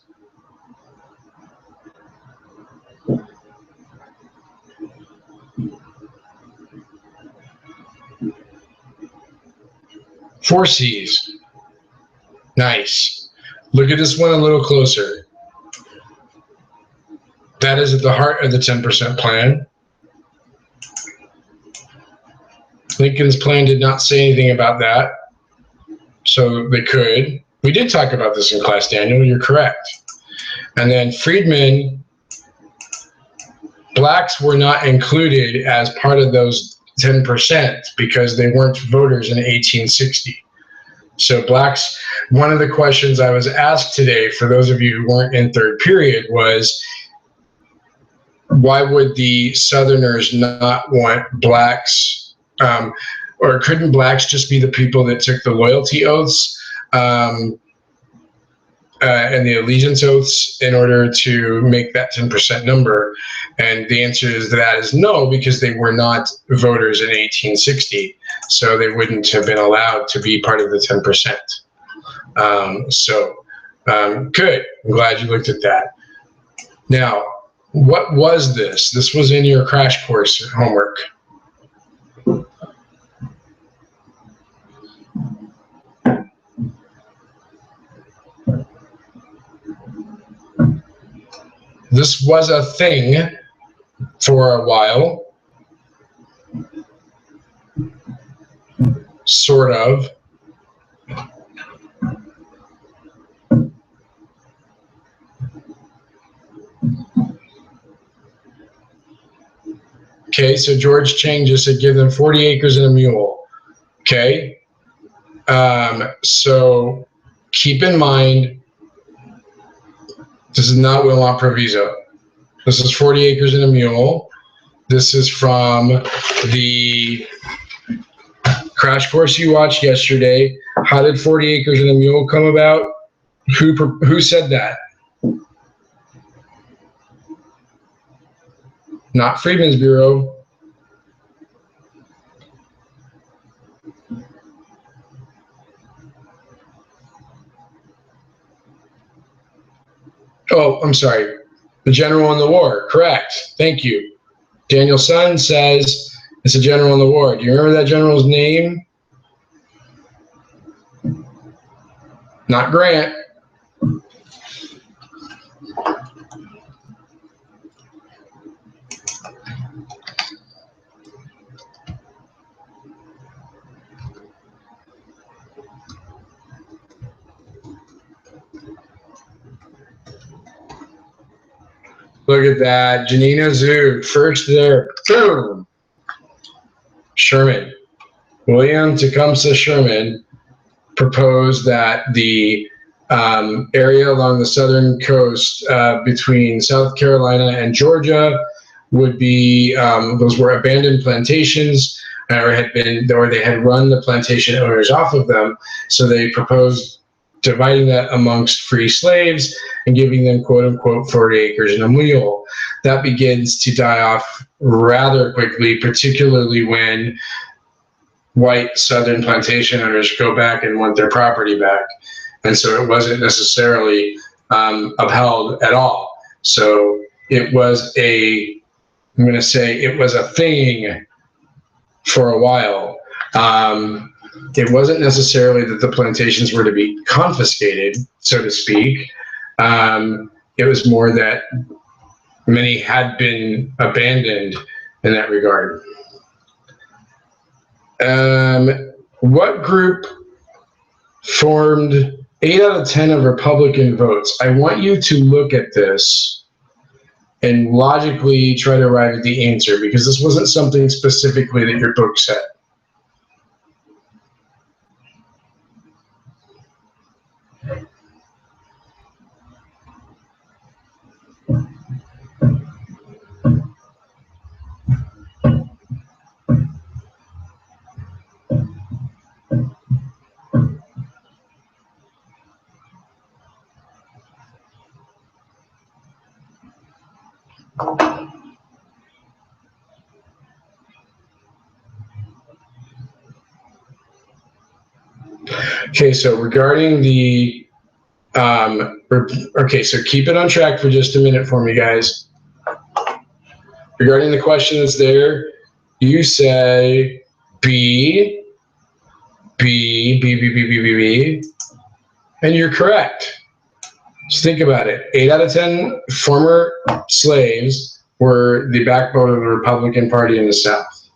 Four C's. Nice. Look at this one a little closer. That is at the heart of the 10% plan. Lincoln's plan did not say anything about that. So they could. We did talk about this in class, Daniel. You're correct. And then freedmen, blacks were not included as part of those 10% because they weren't voters in 1860. So blacks, one of the questions I was asked today for those of you who weren't in third period was, why would the Southerners not want blacks, or couldn't blacks just be the people that took the loyalty oaths and the allegiance oaths in order to make that 10% number? And the answer to that is no, because they were not voters in 1860, so they wouldn't have been allowed to be part of the 10%. Good. I'm glad you looked at that. Now, what was this? This was in your crash course homework. This was a thing for a while, sort of. Okay, so George Chang just said give them 40 acres and a mule. Okay, so keep in mind, this is not Wilmot Proviso. This is 40 acres and a mule. This is from the crash course you watched yesterday. How did 40 acres and a mule come about? Who said that? Not Freedmen's Bureau. Oh, I'm sorry. The general in the war. Correct. Thank you. Daniel Sun says it's a general in the war. Do you remember that general's name? Not Grant. Look at that. Janina Zhu, first there. Boom. Sherman. William Tecumseh Sherman proposed that the area along the southern coast between South Carolina and Georgia would be, those were abandoned plantations, or they had run the plantation owners off of them. So they proposed dividing that amongst free slaves and giving them, quote unquote, 40 acres and a mule. That begins to die off rather quickly, particularly when white southern plantation owners go back and want their property back. And so it wasn't necessarily upheld at all. So it was I'm going to say it was a thing for a while. It wasn't necessarily that the plantations were to be confiscated, so to speak. It was more that many had been abandoned in that regard. What group formed 8 out of 10 of Republican votes? I want you to look at this and logically try to arrive at the answer, because this wasn't something specifically that your book said. Okay, so regarding the, okay, so keep it on track for just a minute for me, guys. Regarding the question that's there, you say B, and you're correct. Just think about it. 8 out of 10 former slaves were the backbone of the Republican Party in the South.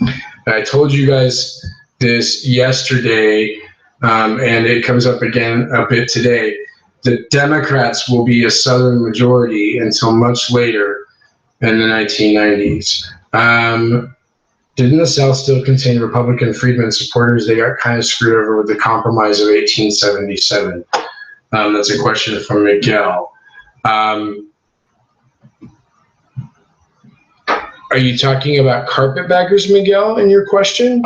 And I told you guys this yesterday, and it comes up again a bit today. The Democrats will be a Southern majority until much later in the 1990s. Didn't the South still contain Republican freedmen supporters? They got kind of screwed over with the Compromise of 1877. That's a question from Miguel. Are you talking about carpetbaggers, Miguel, in your question?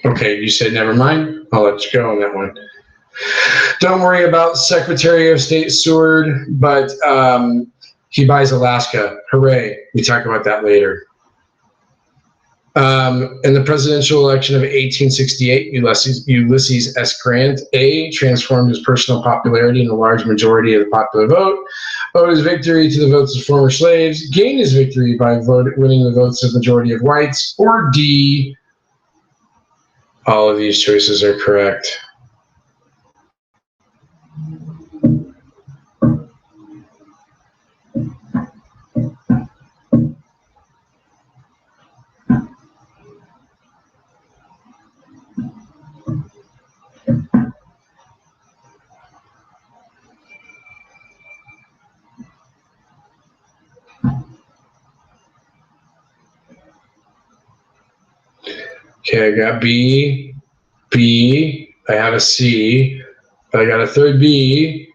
Okay, you said never mind. I'll let you go on that one. Don't worry about Secretary of State Seward, but he buys Alaska. Hooray. We talk about that later. In the presidential election of 1868, Ulysses S. Grant, A, transformed his personal popularity into a large majority of the popular vote, owed his victory to the votes of former slaves, gained his victory by winning the votes of the majority of whites, or D, all of these choices are correct. Okay, I got B, B, I have a C, I got a third B,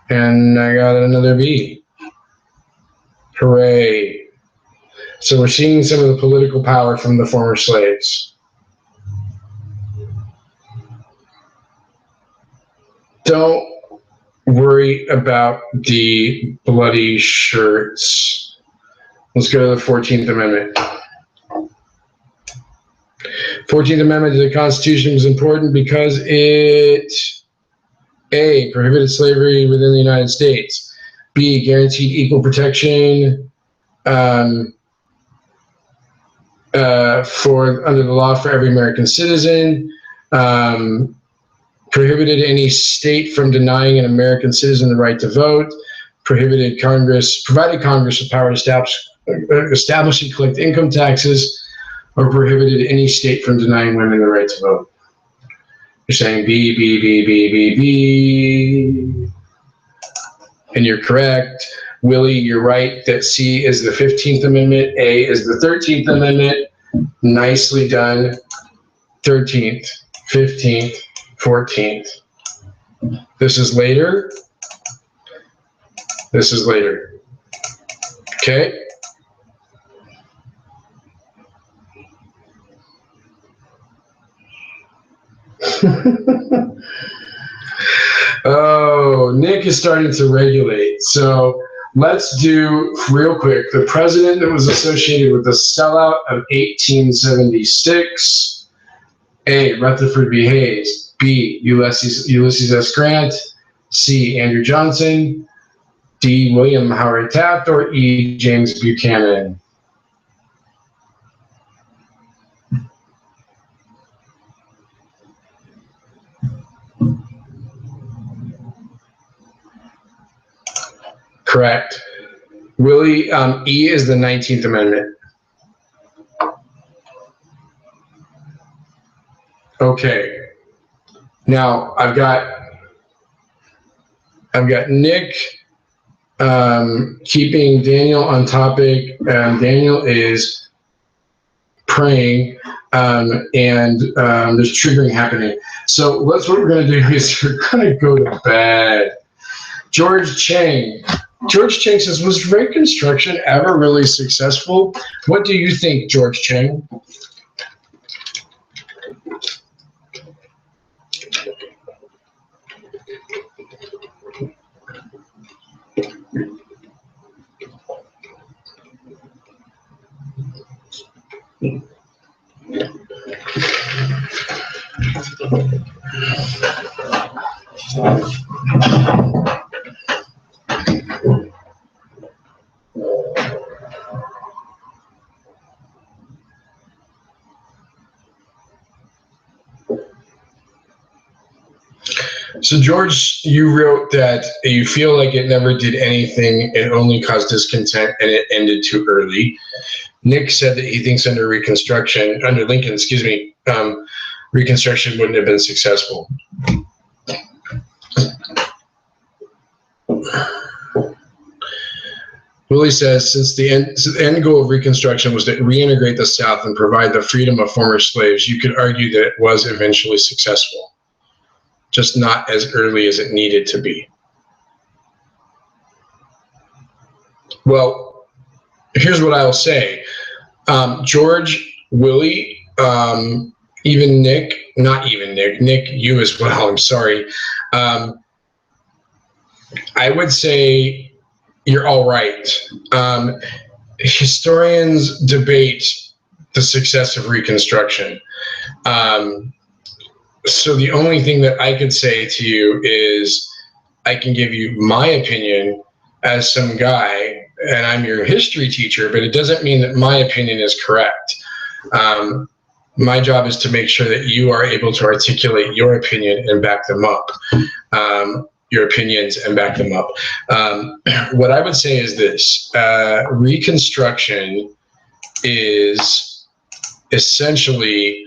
and I got another B. Hooray. So we're seeing some of the political power from the former slaves. Don't worry about the bloody shirts. Let's go to the 14th Amendment. 14th Amendment to the Constitution was important because it, A, prohibited slavery within the United States. B, guaranteed equal protection for under the law for every American citizen. Prohibited any state from denying an American citizen the right to vote. Provided Congress with power to establish and collect income taxes, or prohibited any state from denying women the right to vote. You're saying B, B, B, B, B, B. And you're correct. Willie, you're right that C is the 15th Amendment, A is the 13th Amendment. Nicely done. 13th, 15th, 14th. This is later. This is later. Okay? Oh, Nick is starting to regulate. So let's do real quick. The president that was associated with the sellout of 1876. A, Rutherford B. Hayes. B, Ulysses S. Grant. C, Andrew Johnson. D, William Howard Taft. Or E, James Buchanan. Correct. Willie, E is the 19th Amendment. Okay. Now I've got Nick keeping Daniel on topic. Daniel is praying, and there's triggering happening. So what we're going to do is we're going to go to bed. George Chang says, was Reconstruction ever really successful? What do you think, George Chang? So George, you wrote that you feel like it never did anything, it only caused discontent, and it ended too early. Nick said that he thinks under Lincoln, Reconstruction wouldn't have been successful. Willie says, since the end goal of Reconstruction was to reintegrate the South and provide the freedom of former slaves, you could argue that it was eventually successful, just not as early as it needed to be. Well, here's what I'll say. George, Willie, even Nick, Nick, you as well, I'm sorry. I would say you're all right. Historians debate the success of Reconstruction. So the only thing that I could say to you is I can give you my opinion as some guy, and I'm your history teacher, but it doesn't mean that my opinion is correct. My job is to make sure that you are able to articulate your opinion and back them up. Your opinions and back them up. What I would say is this: Reconstruction is essentially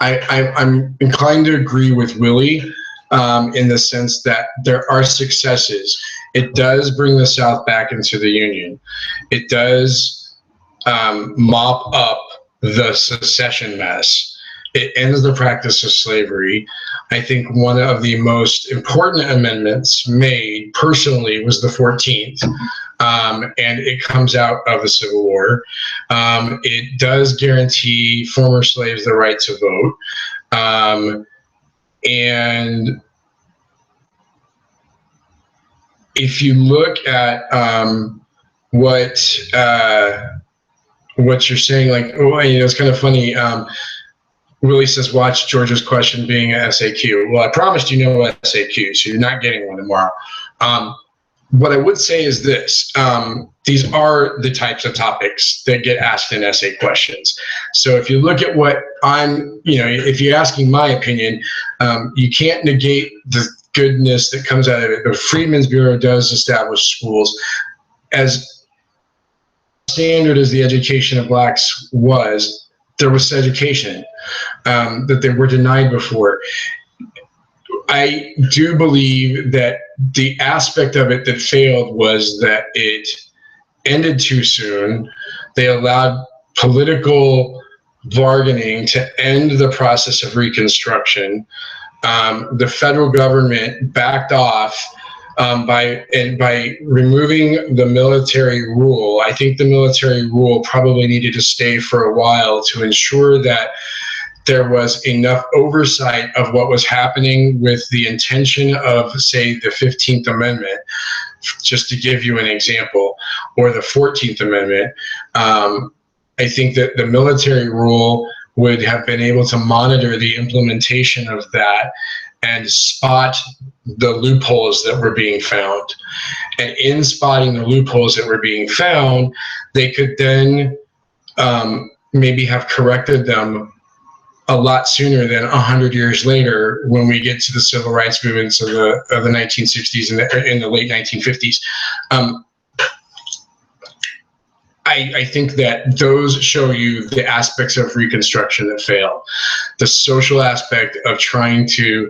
I'm inclined to agree with Willie in the sense that there are successes. It does bring the South back into the Union. It does mop up the secession mess. It ends the practice of slavery. I think one of the most important amendments made personally was the 14th, and it comes out of the Civil War. It does guarantee former slaves the right to vote. And if you look at what you're saying, like, oh, you know, it's kind of funny. Willie says, watch George's question being an SAQ. Well, I promised you no SAQ, so you're not getting one tomorrow. What I would say is this. These are the types of topics that get asked in essay questions. So if you look at what I'm, you know, if you're asking my opinion, you can't negate the goodness that comes out of it. The Freedmen's Bureau does establish schools. As standard as the education of blacks was, there was education that they were denied before. I do believe that the aspect of it that failed was that it ended too soon. They allowed political bargaining to end the process of Reconstruction. The federal government backed off by removing the military rule. I think the military rule probably needed to stay for a while to ensure that there was enough oversight of what was happening with the intention of, say, the 15th Amendment, just to give you an example, or the 14th Amendment. I think that the military rule would have been able to monitor the implementation of that and spot the loopholes that were being found. And in spotting the loopholes that were being found, they could then maybe have corrected them a lot sooner than 100 years later when we get to the civil rights movements of the 1960s and in the late 1950s. I think that those show you the aspects of Reconstruction that fail. The social aspect of trying to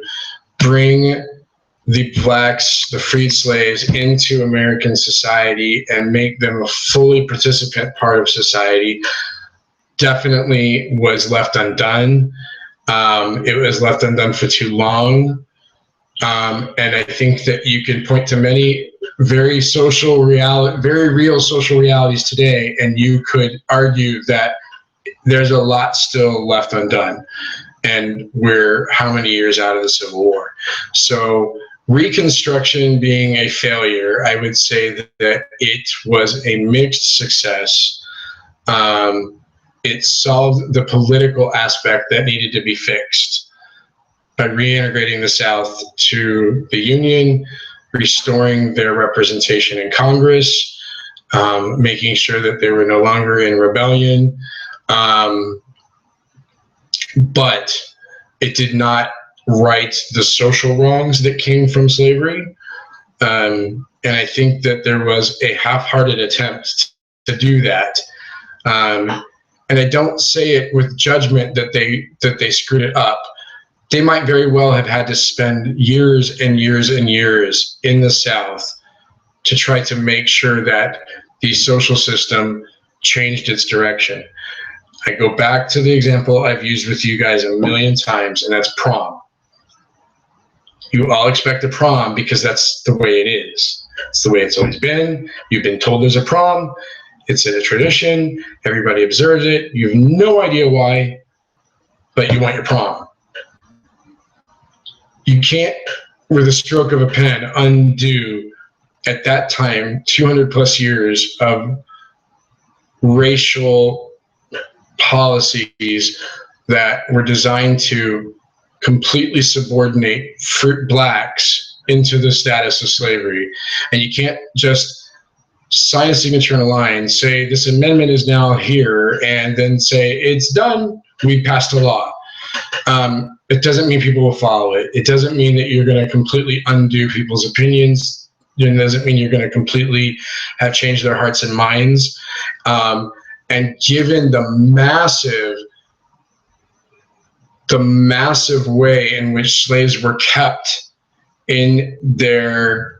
bring the blacks, the freed slaves, into American society and make them a fully participant part of society definitely was left undone. It was left undone for too long. And I think that you can point to many very real social realities today, and you could argue that there's a lot still left undone. And we're how many years out of the Civil War? So Reconstruction being a failure, I would say that it was a mixed success. It solved the political aspect that needed to be fixed by reintegrating the South to the Union, restoring their representation in Congress, making sure that they were no longer in rebellion. But it did not right the social wrongs that came from slavery. And I think that there was a half-hearted attempt to do that. And I don't say it with judgment that they screwed it up. They might very well have had to spend years and years and years in the South to try to make sure that the social system changed its direction. I go back to the example I've used with you guys a million times, and that's prom. You all expect a prom because that's the way it is. It's the way it's always been. You've been told there's a prom. It's a tradition. Everybody observes it. You have no idea why, but you want your prom. You can't, with a stroke of a pen, undo, at that time, 200 plus years of racial policies that were designed to completely subordinate blacks into the status of slavery. And you can't just sign a signature on a line, say this amendment is now here, and then say it's done, we passed a law. It doesn't mean people will follow it. It doesn't mean that you're going to completely undo people's opinions. It doesn't mean you're going to completely have changed their hearts and minds. And given the massive way in which slaves were kept in their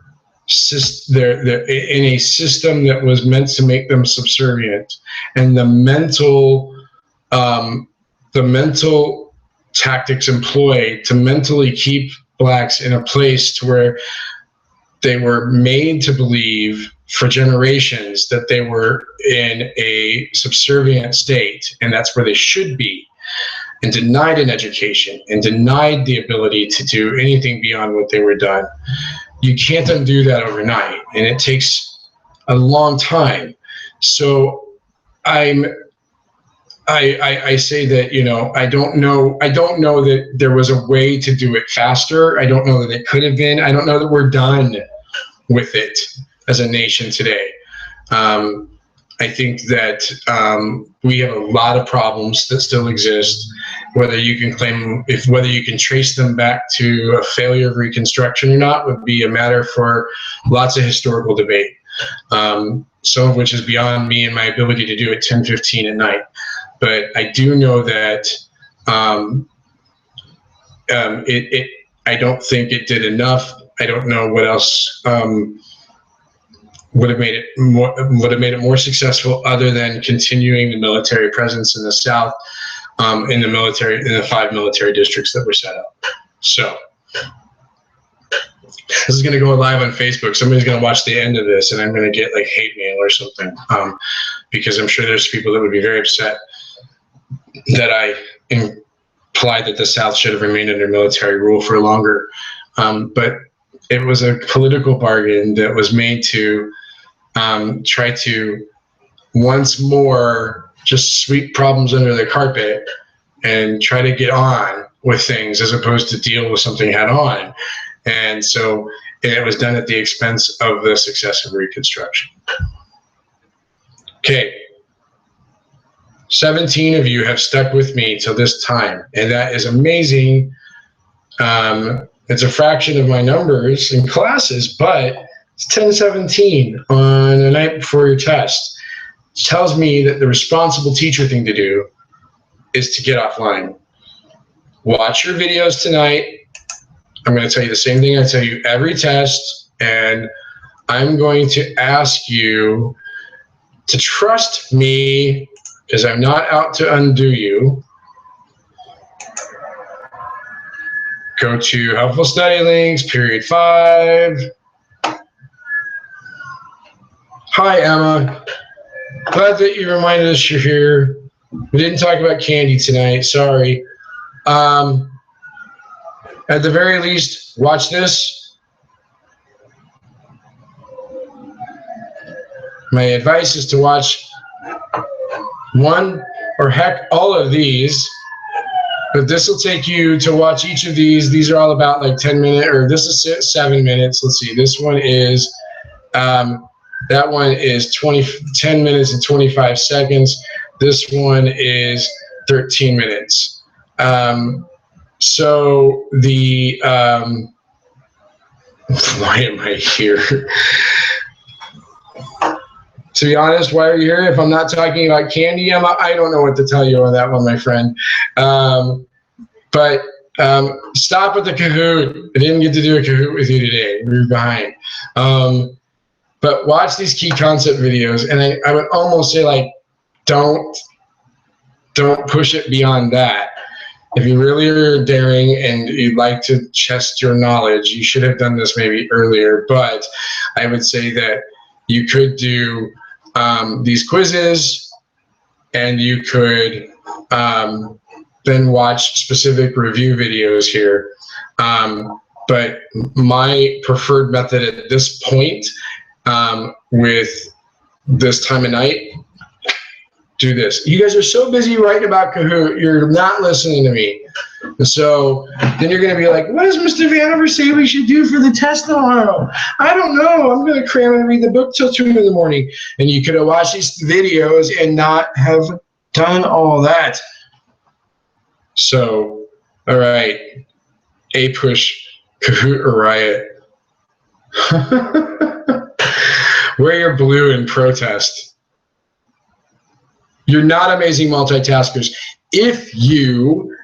they're in a system that was meant to make them subservient, and the mental tactics employed to mentally keep blacks in a place to where they were made to believe for generations that they were in a subservient state, and that's where they should be, and denied an education and denied the ability to do anything beyond what they were done. You can't undo that overnight, and it takes a long time. So I say that, you know, I don't know that there was a way to do it faster. I don't know that it could have been. I don't know that we're done with it as a nation today. I think that we have a lot of problems that still exist. Whether you can trace them back to a failure of Reconstruction or not would be a matter for lots of historical debate. Some of which is beyond me and my ability to do at 10:15 at night. But I do know that I don't think it did enough. I don't know what else would have made it more successful other than continuing the military presence in the South, in the 5 military districts that were set up. So this is going to go live on Facebook. Somebody's going to watch the end of this, and I'm going to get like hate mail or something, because I'm sure there's people that would be very upset that I implied that the South should have remained under military rule for longer. But it was a political bargain that was made to try to once more just sweep problems under the carpet and try to get on with things as opposed to deal with something head on. And so it was done at the expense of the success of Reconstruction. Okay. 17 of you have stuck with me till this time, and that is amazing. It's a fraction of my numbers in classes, but it's 10:17 on the night before your test. It tells me that the responsible teacher thing to do is to get offline. Watch your videos tonight. I'm going to tell you the same thing I tell you every test, and I'm going to ask you to trust me because I'm not out to undo you. Go to Helpful Study Links, period 5. Hi, Emma. Glad that you reminded us you're here. We didn't talk about candy tonight. Sorry. At the very least, watch this. My advice is to watch one or heck all of these, but this will take you to watch each of these. These are all about like 10 minutes, or this is 7 minutes. Let's see. This one is, that one is 10 minutes and 25 seconds. This one is 13 minutes. So the, why am I here? To be honest, why are you here? If I'm not talking about candy, I don't know what to tell you on that one, my friend. But stop with the Kahoot. I didn't get to do a Kahoot with you today. We were behind. But watch these key concept videos, and I would almost say, like, don't push it beyond that. If you really are daring and you'd like to test your knowledge, you should have done this maybe earlier. But I would say that you could do these quizzes, and you could then watch specific review videos here. But my preferred method at this point, with this time of night, do this. You guys are so busy writing about Kahoot, you're not listening to me. And so then you're going to be like, what does Mr. Vanover say we should do for the test tomorrow? I don't know. I'm going to cram and read the book till 2 in the morning. And you could have watched these videos and not have done all that. So, all right. APUSH, Kahoot or Riot. Wear your blue in protest. You're not amazing multitaskers. If you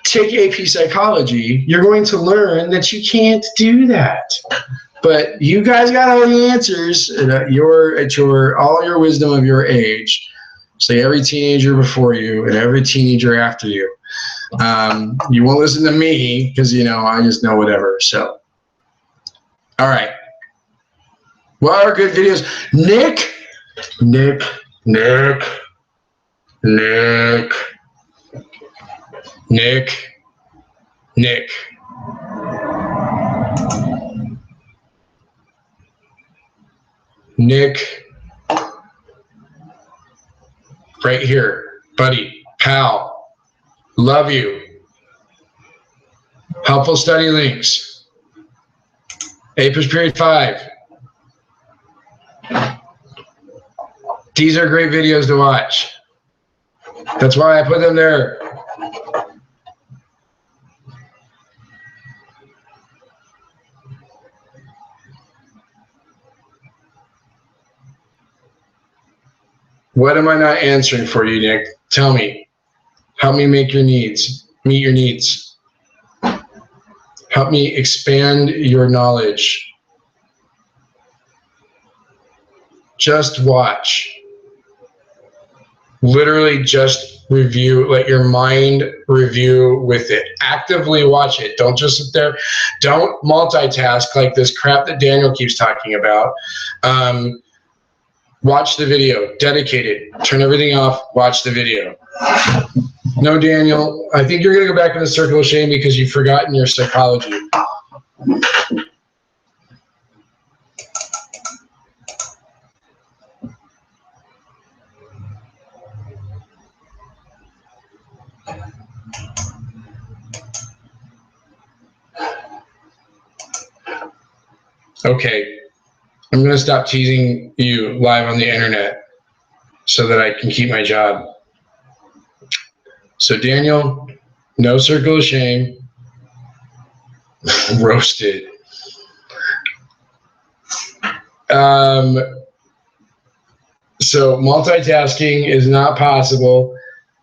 take AP Psychology, you're going to learn that you can't do that. But you guys got all the answers at your all your wisdom of your age. Say every teenager before you and every teenager after you. You won't listen to me because, you know, I just know whatever. So, all right. What are good videos? Nick. Nick, right here, buddy, pal, love you. Helpful study links. APUSH period 5. These are great videos to watch. That's why I put them there. What am I not answering for you, Nick? Tell me. Help me meet your needs. Help me expand your knowledge. Just watch. Literally just review, let your mind review with it. Actively watch it. Don't just sit there. Don't multitask like this crap that Daniel keeps talking about. Watch the video. Dedicate it. Turn everything off. Watch the video. No, Daniel, I think you're going to go back in the circle of shame because you've forgotten your psychology. Okay, I'm going to stop teasing you live on the internet so that I can keep my job. So Daniel, no circle of shame. Roasted. So multitasking is not possible.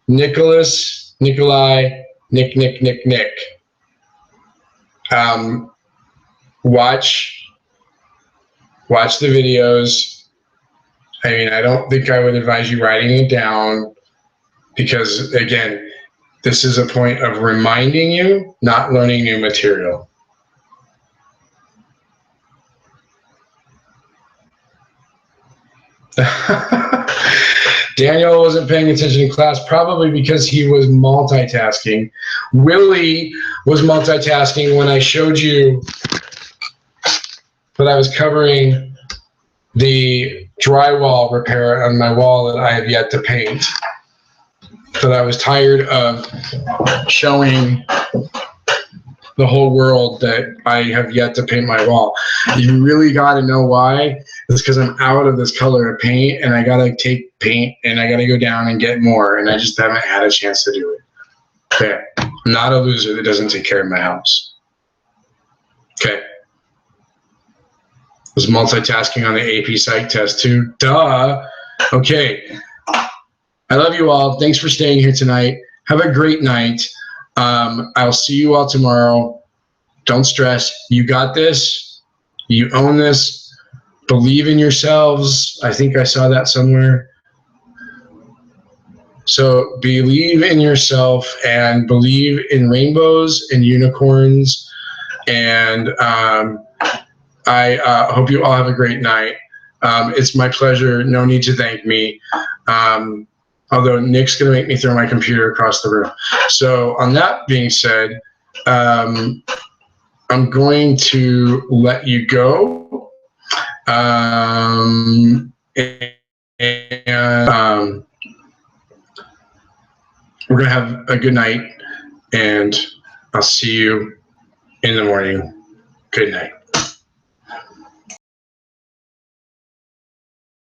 Nikolai, Nick. Watch the videos. I mean, I don't think I would advise you writing it down because, again, this is a point of reminding you, not learning new material. Daniel wasn't paying attention in class, probably because he was multitasking. Willie was multitasking when I showed you that I was covering the drywall repair on my wall that I have yet to paint. That I was tired of showing the whole world that I have yet to paint my wall. You really got to know why. It's because I'm out of this color of paint and I got to take paint and I got to go down and get more, and I just haven't had a chance to do it. Okay. I'm not a loser that doesn't take care of my house. Okay. Was multitasking on the AP Psych test too. Duh. Okay. I love you all. Thanks for staying here tonight. Have a great night. I'll see you all tomorrow. Don't stress. You got this. You own this. Believe in yourselves. I think I saw that somewhere. So believe in yourself and believe in rainbows and unicorns. And I hope you all have a great night. It's my pleasure. No need to thank me. Although Nick's going to make me throw my computer across the room. So on that being said, I'm going to let you go. And we're going to have a good night, and I'll see you in the morning. Good night.